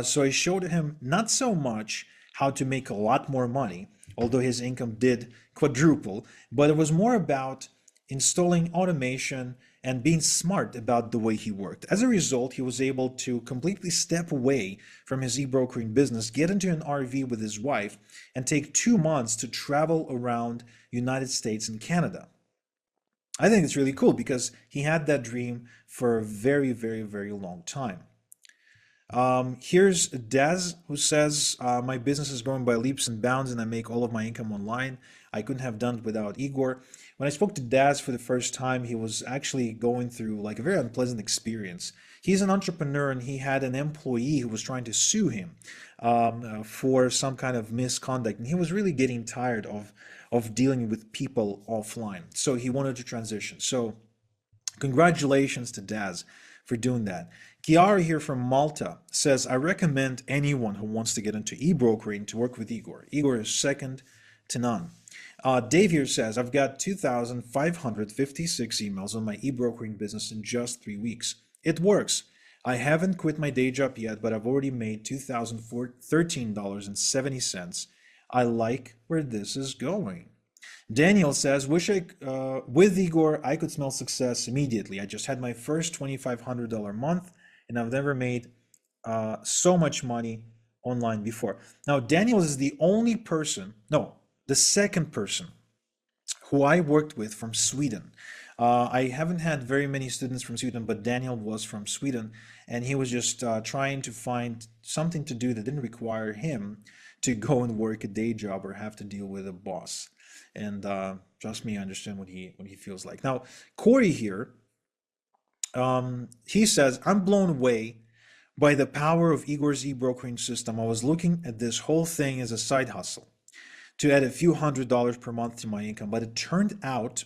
So I showed him not so much how to make a lot more money, although his income did quadruple, but it was more about installing automation and being smart about the way he worked. As a result, he was able to completely step away from his e-brokering business, get into an RV with his wife, and take 2 months to travel around United States and Canada. I think it's really cool because he had that dream for a very, very, very long time. Here's Daz who says, my business is growing by leaps and bounds and I make all of my income online. I couldn't have done it without Igor. When I spoke to Daz for the first time, he was actually going through like a very unpleasant experience. He's an entrepreneur and he had an employee who was trying to sue him for some kind of misconduct. And he was really getting tired of dealing with people offline. So he wanted to transition. So congratulations to Daz for doing that. Chiara here from Malta says, I recommend anyone who wants to get into e-brokering to work with Igor. Igor is second to none. Dave here says, I've got 2,556 emails on my e-brokering business in just 3 weeks. It works. I haven't quit my day job yet, but I've already made $2,013.70. I like where this is going. Daniel says, with Igor, I could smell success immediately. I just had my first $2,500 month and I've never made so much money online before. Now, Daniel is the only person, no, the second person who I worked with from Sweden. I haven't had very many students from Sweden, but Daniel was from Sweden, and he was just trying to find something to do that didn't require him to go and work a day job or have to deal with a boss. And trust me, I understand what he feels like. Now, Corey here, he says, I'm blown away by the power of Igor's e-brokering system. I was looking at this whole thing as a side hustle to add a few $100s per month to my income, but it turned out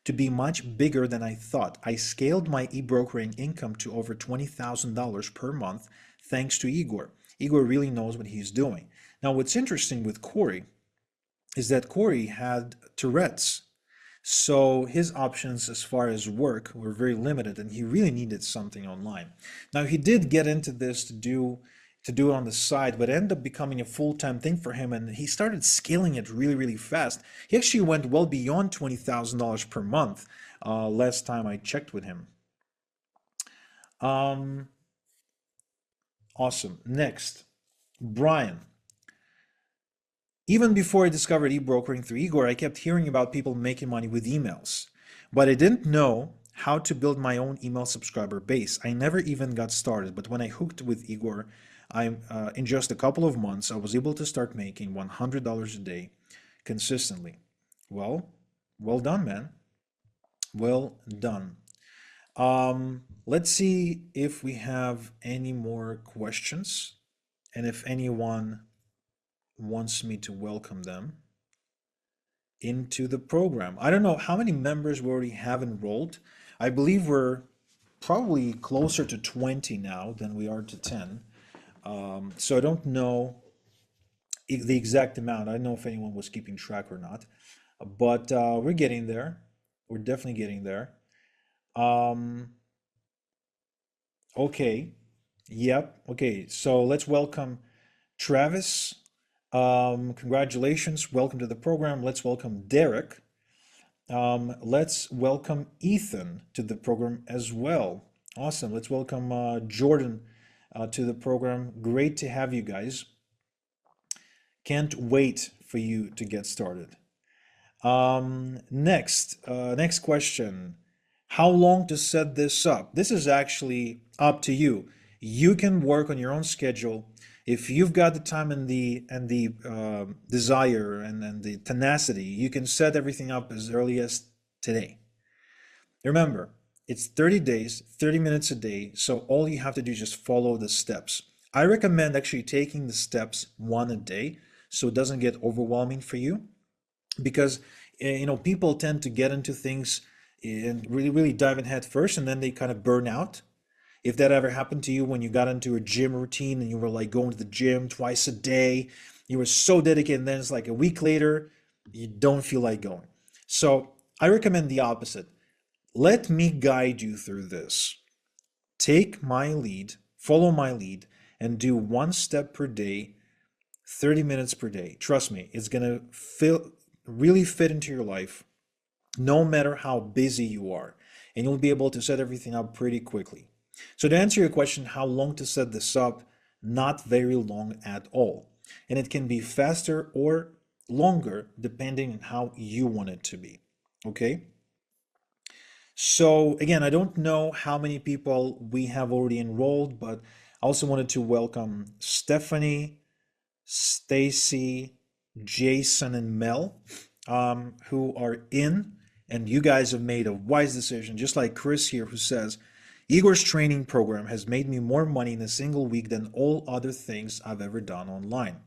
to be much bigger than I thought. I scaled my e-brokering income to over $20,000 per month thanks to Igor. Igor really knows what he's doing. Now, what's interesting with Corey is that Corey had Tourette's. So his options as far as work were very limited and he really needed something online. Now he did get into this to do it on the side, but it ended up becoming a full-time thing for him and he started scaling it really, really fast. He actually went well beyond $20,000 per month last time I checked with him. Awesome. Next, Brian. Even before I discovered e-brokering through Igor, I kept hearing about people making money with emails, but I didn't know how to build my own email subscriber base. I never even got started, but when I hooked with Igor, In just a couple of months, I was able to start making $100 a day consistently. Well, well done, man. Well done. Let's see if we have any more questions and if anyone wants me to welcome them into the program. I don't know how many members we already have enrolled. I believe we're probably closer to 20 now than we are to 10. So I don't know the exact amount. I don't know if anyone was keeping track or not, but we're getting there. We're definitely getting there. Um, okay. Yep. Okay. So let's welcome Travis. Congratulations. Welcome to the program. Let's welcome Derek. Let's welcome Ethan to the program as well. Awesome. Let's welcome Jordan to the program. Great to have you guys. Can't wait for you to get started. Next question. How long to set this up? This is actually up to you. You can work on your own schedule. If you've got the time and the desire and the tenacity, you can set everything up as early as today. Remember, it's 30 days, 30 minutes a day, so all you have to do is just follow the steps. I recommend actually taking the steps one a day so it doesn't get overwhelming for you, because people tend to get into things and really dive in head first, and then they kind of burn out. If that ever happened to you when you got into a gym routine and you were like going to the gym twice a day, you were so dedicated, and then it's like a week later, you don't feel like going. So I recommend the opposite. Let me guide you through this. Take my lead, follow my lead, and do one step per day, 30 minutes per day. Trust me, it's going to really fit into your life, no matter how busy you are, and you'll be able to set everything up pretty quickly. So to answer your question, how long to set this up? Not very long at all. And it can be faster or longer depending on how you want it to be. Okay? So again, I don't know how many people we have already enrolled, but I also wanted to welcome Stephanie, Stacy, Jason, and Mel, who are in, and you guys have made a wise decision, just like Chris here, who says, Igor's training program has made me more money in a single week than all other things I've ever done online.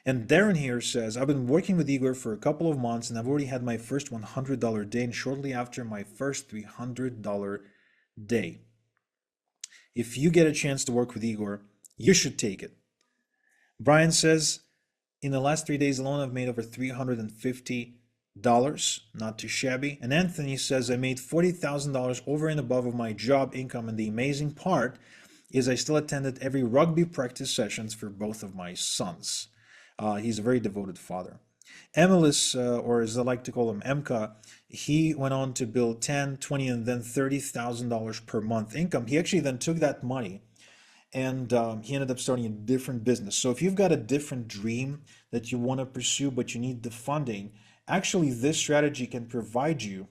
And Darren here says, I've been working with Igor for a couple of months and I've already had my first $100 day and shortly after my first $300 day. If you get a chance to work with Igor, you should take it. Brian says, in the last 3 days alone, I've made over $350. Not too shabby. And Anthony says, I made $40,000 over and above of my job income, and the amazing part is I still attended every rugby practice sessions for both of my sons. He's a very devoted father. Emilis, or as I like to call him, Emka, he went on to build 10, 20, and then $30,000 per month income. He actually then took that money and he ended up starting a different business. So if you've got a different dream that you want to pursue, but you need the funding, actually this strategy can provide you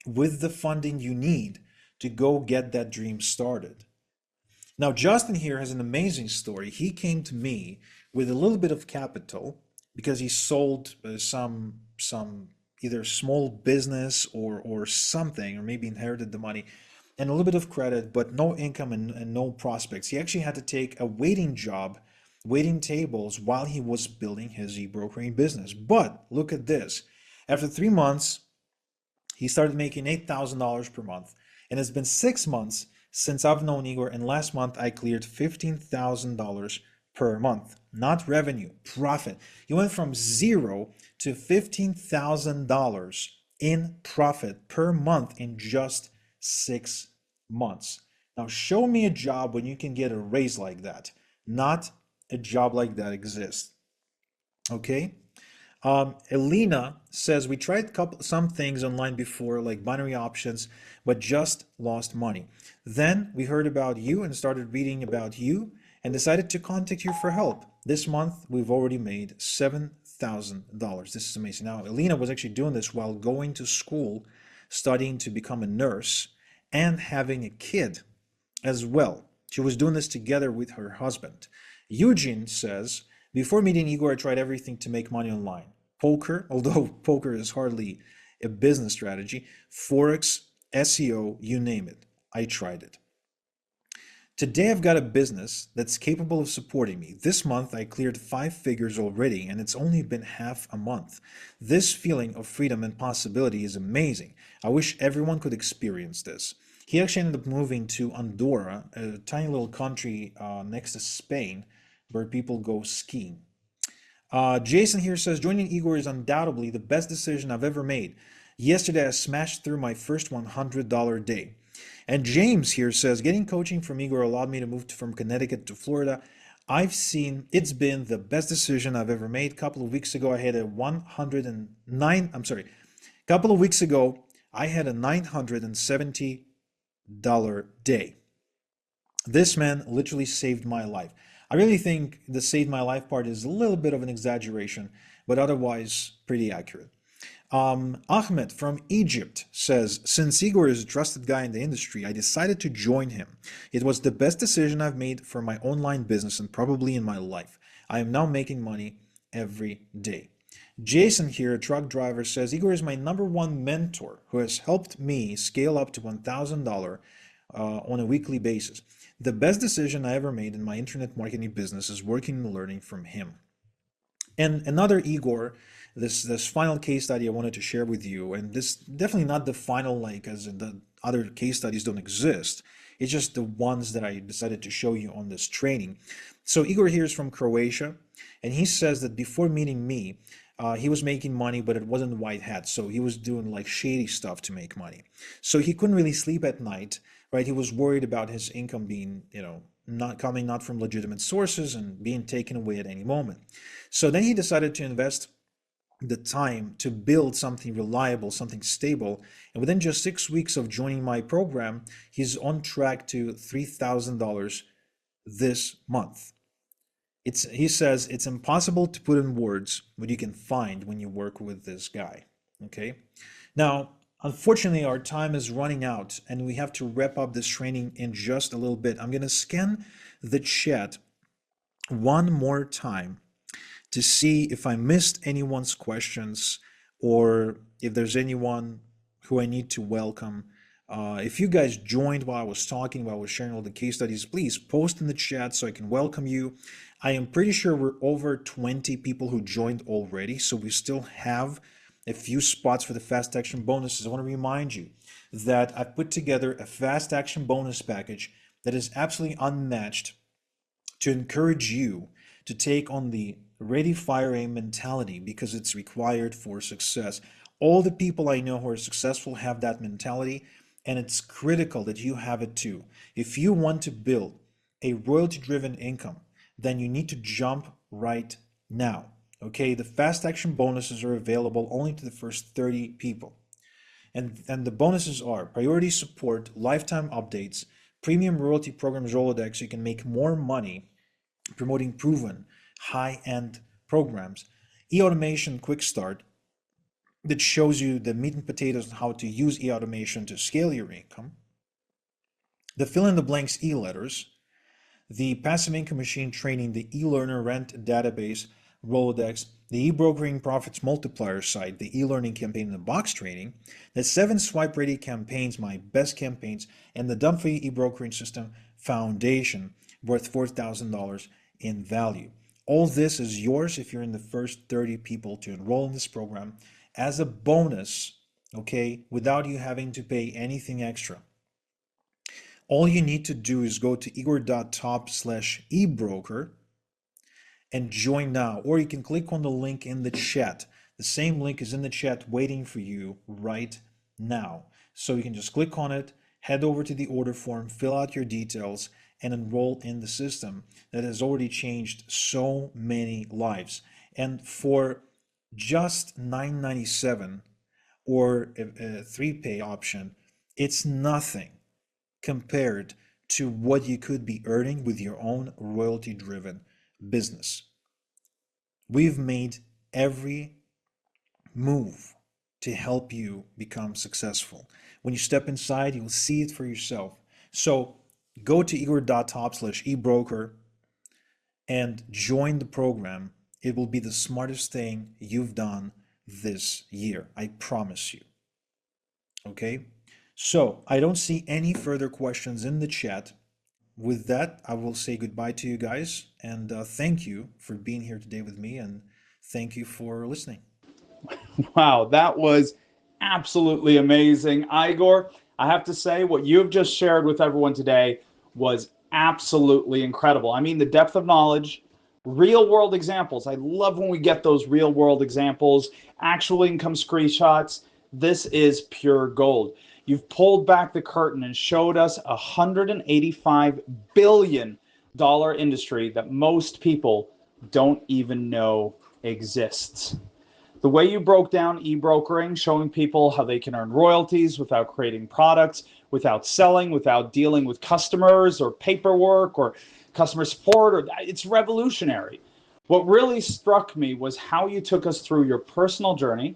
with the funding you need to go get that dream started. Now, Justin here has an amazing story. He came to me with a little bit of capital because he sold some either small business or something, or maybe inherited the money, and a little bit of credit, but no income and no prospects. He actually had to take a waiting job, waiting tables, while he was building his e-brokering business. But look at this. After 3 months, he started making $8,000 per month. And it's been 6 months since I've known Igor, and last month I cleared $15,000 per month. Not revenue, profit. He went from zero to $15,000 in profit per month in just 6 months. Now show me a job when you can get a raise like that. Not a job like that exists. Okay. Elena says, we tried some things online before, like binary options, but just lost money. Then we heard about you and started reading about you and decided to contact you for help. This month, we've already made $7,000. This is amazing. Now, Elena was actually doing this while going to school, studying to become a nurse, and having a kid as well. She was doing this together with her husband. Eugene says, before meeting Igor, I tried everything to make money online. Poker, although poker is hardly a business strategy, Forex, SEO, you name it. I tried it. Today I've got a business that's capable of supporting me. This month I cleared 5 figures already, and it's only been half a month. This feeling of freedom and possibility is amazing. I wish everyone could experience this. He actually ended up moving to Andorra, a tiny little country next to Spain, where people go skiing. Jason here says, joining Igor is undoubtedly the best decision I've ever made. Yesterday I smashed through my first $100 day. And James here says, getting coaching from Igor allowed me to move from Connecticut to Florida. I've seen it's been the best decision I've ever made. A couple of weeks ago, I had a $970 day. This man literally saved my life. I really think the saved my life part is a little bit of an exaggeration, but otherwise pretty accurate. Ahmed from Egypt says, since Igor is a trusted guy in the industry, I decided to join him. It was the best decision I've made for my online business and probably in my life. I am now making money every day. Jason here, a truck driver, says, Igor is my #1 mentor who has helped me scale up to $1,000 on a weekly basis. The best decision I ever made in my internet marketing business is working and learning from him. And another Igor, this final case study I wanted to share with you, and this definitely not the final, like as in the other case studies don't exist. It's just the ones that I decided to show you on this training. So Igor here is from Croatia, and he says that before meeting me, he was making money, but it wasn't white hat. So he was doing like shady stuff to make money. So he couldn't really sleep at night, right? He was worried about his income being, not from legitimate sources and being taken away at any moment. So then he decided to invest the time to build something reliable, something stable. And within just 6 weeks of joining my program, he's on track to $3,000 this month. He says it's impossible to put in words what you can find when you work with this guy. Okay. Now, unfortunately, our time is running out and we have to wrap up this training in just a little bit. I'm going to scan the chat one more time to see if I missed anyone's questions or if there's anyone who I need to welcome. If you guys joined while I was talking, while I was sharing all the case studies, please post in the chat so I can welcome you. I am pretty sure we're over 20 people who joined already, so we still have a few spots for the fast action bonuses. I want to remind you that I've put together a fast action bonus package that is absolutely unmatched to encourage you to take on the ready, fire, aim mentality because it's required for success. All the people I know who are successful have that mentality, and it's critical that you have it too. If you want to build a royalty-driven income, then you need to jump right now. Okay, the fast action bonuses are available only to the first 30 people. And the bonuses are priority support, lifetime updates, premium royalty programs Rolodex, so you can make more money promoting proven high-end programs, e-automation quick start that shows you the meat and potatoes on how to use e-automation to scale your income, the fill in the blanks e-letters, the passive income machine training, the e-learner rent database, Rolodex, the e-brokering profits multiplier site, the e-learning campaign in the box training, the 7 swipe ready campaigns, my best campaigns, and the Dumfree e-brokering system foundation worth $4,000 in value. All this is yours if you're in the first 30 people to enroll in this program as a bonus, okay, without you having to pay anything extra. All you need to do is go to igor.top/ebroker and join now, or you can click on the link in the chat. The same link is in the chat waiting for you right now. So you can just click on it, head over to the order form, fill out your details, and enroll in the system that has already changed so many lives. And for just $9.97 or a 3-pay option, it's nothing compared to what you could be earning with your own royalty-driven business. We've made every move to help you become successful. When you step inside, you'll see it for yourself. So Go to igor.top/ebroker and join the program. It will be the smartest thing you've done this year. I promise you. Okay? So I don't see any further questions in the chat. With that, I will say goodbye to you guys, and thank you for being here today with me, and thank you for listening. Wow, that was absolutely amazing. Igor, I have to say, what you have just shared with everyone today was absolutely incredible. I mean, the depth of knowledge, real world examples. I love when we get those real world examples, actual income screenshots. This is pure gold. You've pulled back the curtain and showed us a $185 billion industry that most people don't even know exists. The way you broke down e-brokering, showing people how they can earn royalties without creating products, without selling, without dealing with customers or paperwork or customer support, or it's revolutionary. What really struck me was how you took us through your personal journey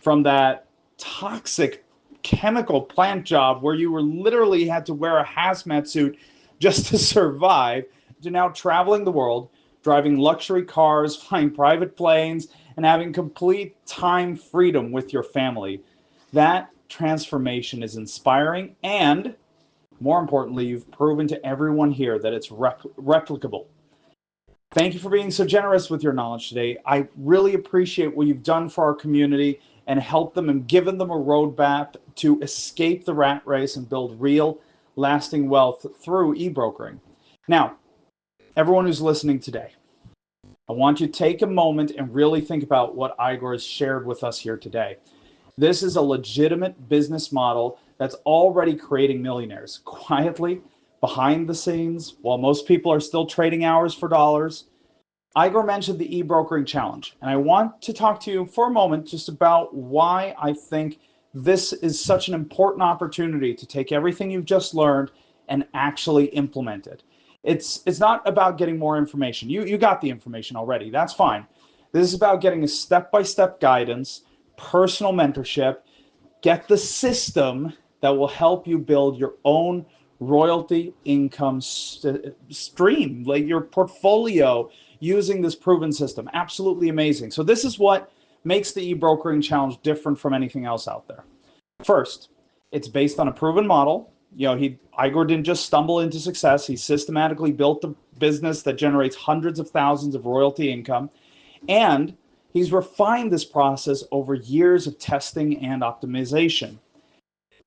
from that toxic chemical plant job where you were literally had to wear a hazmat suit just to survive, to now traveling the world, driving luxury cars, flying private planes, and having complete time freedom with your family. That transformation is inspiring, and more importantly, you've proven to everyone here that it's replicable. Thank you for being so generous with your knowledge today. I really appreciate what you've done for our community and helped them and given them a roadmap to escape the rat race and build real, lasting wealth through e-brokering. Now, everyone who's listening today, I want you to take a moment and really think about what Igor has shared with us here today. This is a legitimate business model that's already creating millionaires quietly behind the scenes while most people are still trading hours for dollars. Igor mentioned the e-brokering challenge, and I want to talk to you for a moment just about why I think this is such an important opportunity to take everything you've just learned and actually implement it. It's not about getting more information. You got the information already. That's fine. This is about getting a step-by-step guidance, personal mentorship, get the system that will help you build your own royalty income stream, like your portfolio using this proven system. Absolutely amazing. So this is what makes the e-brokering challenge different from anything else out there. First, it's based on a proven model. Igor didn't just stumble into success. He systematically built a business that generates hundreds of thousands of royalty income. And he's refined this process over years of testing and optimization.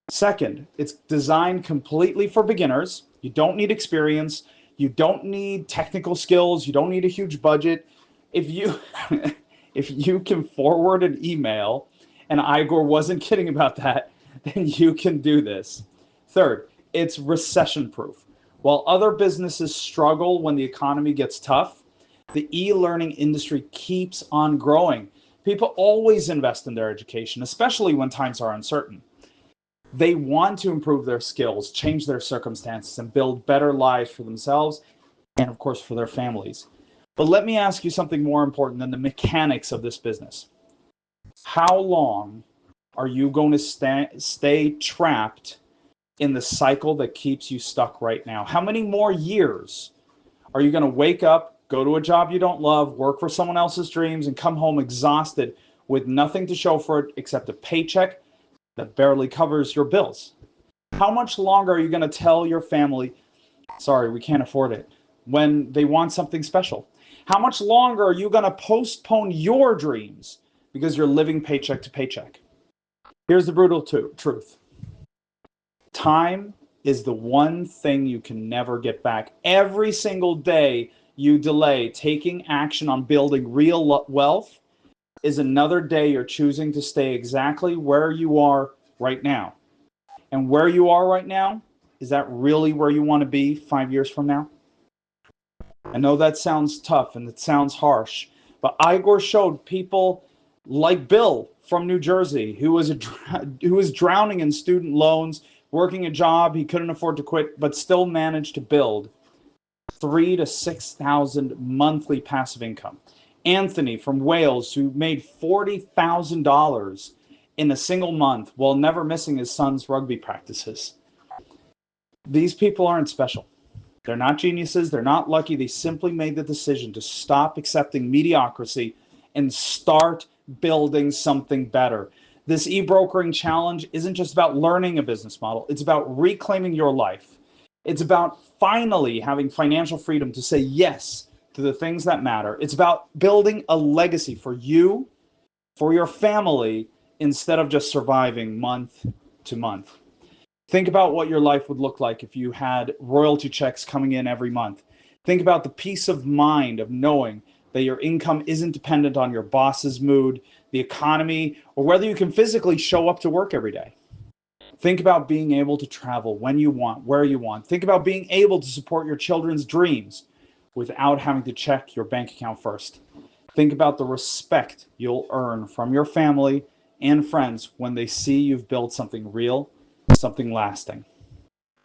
Second, it's designed completely for beginners. You don't need experience. You don't need technical skills. You don't need a huge budget. If you if you can forward an email, and Igor wasn't kidding about that, then you can do this. Third, it's recession proof. While other businesses struggle when the economy gets tough, the e-learning industry keeps on growing. People always invest in their education, especially when times are uncertain. They want to improve their skills, change their circumstances, and build better lives for themselves and, of course, for their families. But let me ask you something more important than the mechanics of this business. How long are you going to stay trapped in the cycle that keeps you stuck right now? How many more years are you going to wake up, go to a job you don't love, work for someone else's dreams, and come home exhausted with nothing to show for it except a paycheck that barely covers your bills? How much longer are you going to tell your family, sorry, we can't afford it, when they want something special? How much longer are you going to postpone your dreams because you're living paycheck to paycheck? Here's the brutal truth. Time is the one thing you can never get back. Every single day you delay taking action on building real wealth is another day you're choosing to stay exactly where you are right now. And where you are right now, is that really where you want to be 5 years from now? I know that sounds tough and it sounds harsh, but Igor showed people like Bill from New Jersey, who was drowning in student loans, working a job he couldn't afford to quit, but still managed to build $3,000 to $6,000 monthly passive income. Anthony from Wales, who made $40,000 in a single month while never missing his son's rugby practices. These people aren't special. They're not geniuses. They're not lucky. They simply made the decision to stop accepting mediocrity and start building something better. This e-brokering challenge isn't just about learning a business model. It's about reclaiming your life. It's about finally having financial freedom to say yes to the things that matter. It's about building a legacy for you, for your family, instead of just surviving month to month. Think about what your life would look like if you had royalty checks coming in every month. Think about the peace of mind of knowing that your income isn't dependent on your boss's mood, the economy, or whether you can physically show up to work every day. Think about being able to travel when you want, where you want. Think about being able to support your children's dreams without having to check your bank account first. Think about the respect you'll earn from your family and friends when they see you've built something real, something lasting.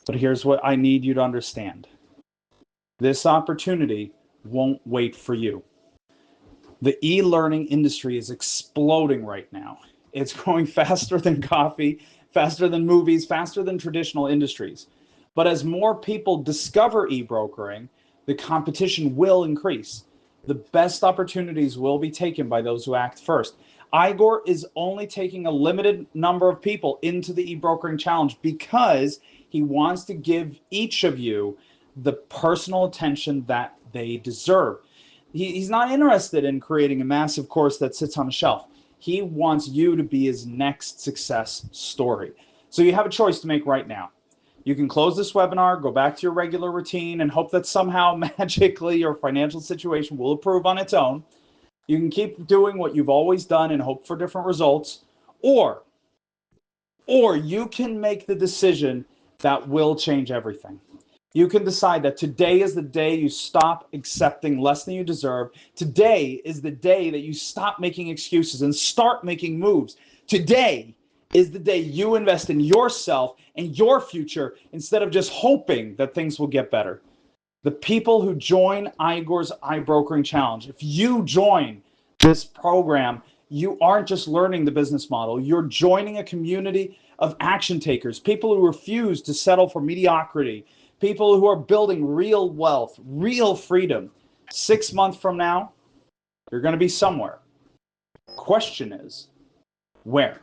But here's what I need you to understand. This opportunity won't wait for you. The e-learning industry is exploding right now. It's growing faster than coffee, faster than movies, faster than traditional industries. But as more people discover e-brokering, the competition will increase. The best opportunities will be taken by those who act first. Igor is only taking a limited number of people into the e-brokering challenge because he wants to give each of you the personal attention that they deserve. He's not interested in creating a massive course that sits on a shelf. He wants you to be his next success story. So you have a choice to make right now. You can close this webinar, go back to your regular routine, and hope that somehow magically your financial situation will improve on its own. You can keep doing what you've always done and hope for different results, or you can make the decision that will change everything. You can decide that today is the day you stop accepting less than you deserve. Today is the day that you stop making excuses and start making moves. Today is the day you invest in yourself and your future instead of just hoping that things will get better. The people who join Igor's iBrokering Challenge, if you join this program, you aren't just learning the business model. You're joining a community of action takers, people who refuse to settle for mediocrity, people who are building real wealth, real freedom. 6 months from now, you're going to be somewhere. Question is, where?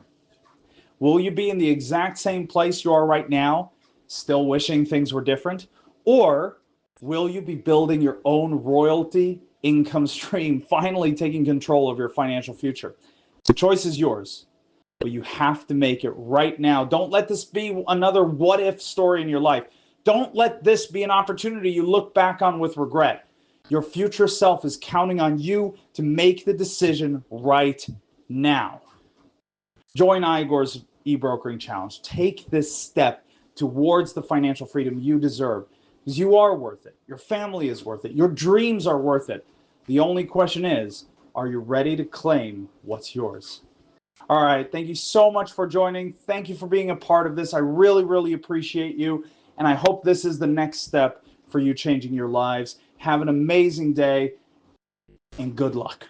Will you be in the exact same place you are right now, still wishing things were different? Or will you be building your own royalty income stream, finally taking control of your financial future? The choice is yours, but you have to make it right now. Don't let this be another what if story in your life. Don't let this be an opportunity you look back on with regret. Your future self is counting on you to make the decision right now. Join Igor's e-brokering challenge. Take this step towards the financial freedom you deserve, because you are worth it. Your family is worth it. Your dreams are worth it. The only question is, are you ready to claim what's yours? All right. Thank you so much for joining. Thank you for being a part of this. I really, really appreciate you. And I hope this is the next step for you changing your lives. Have an amazing day and good luck.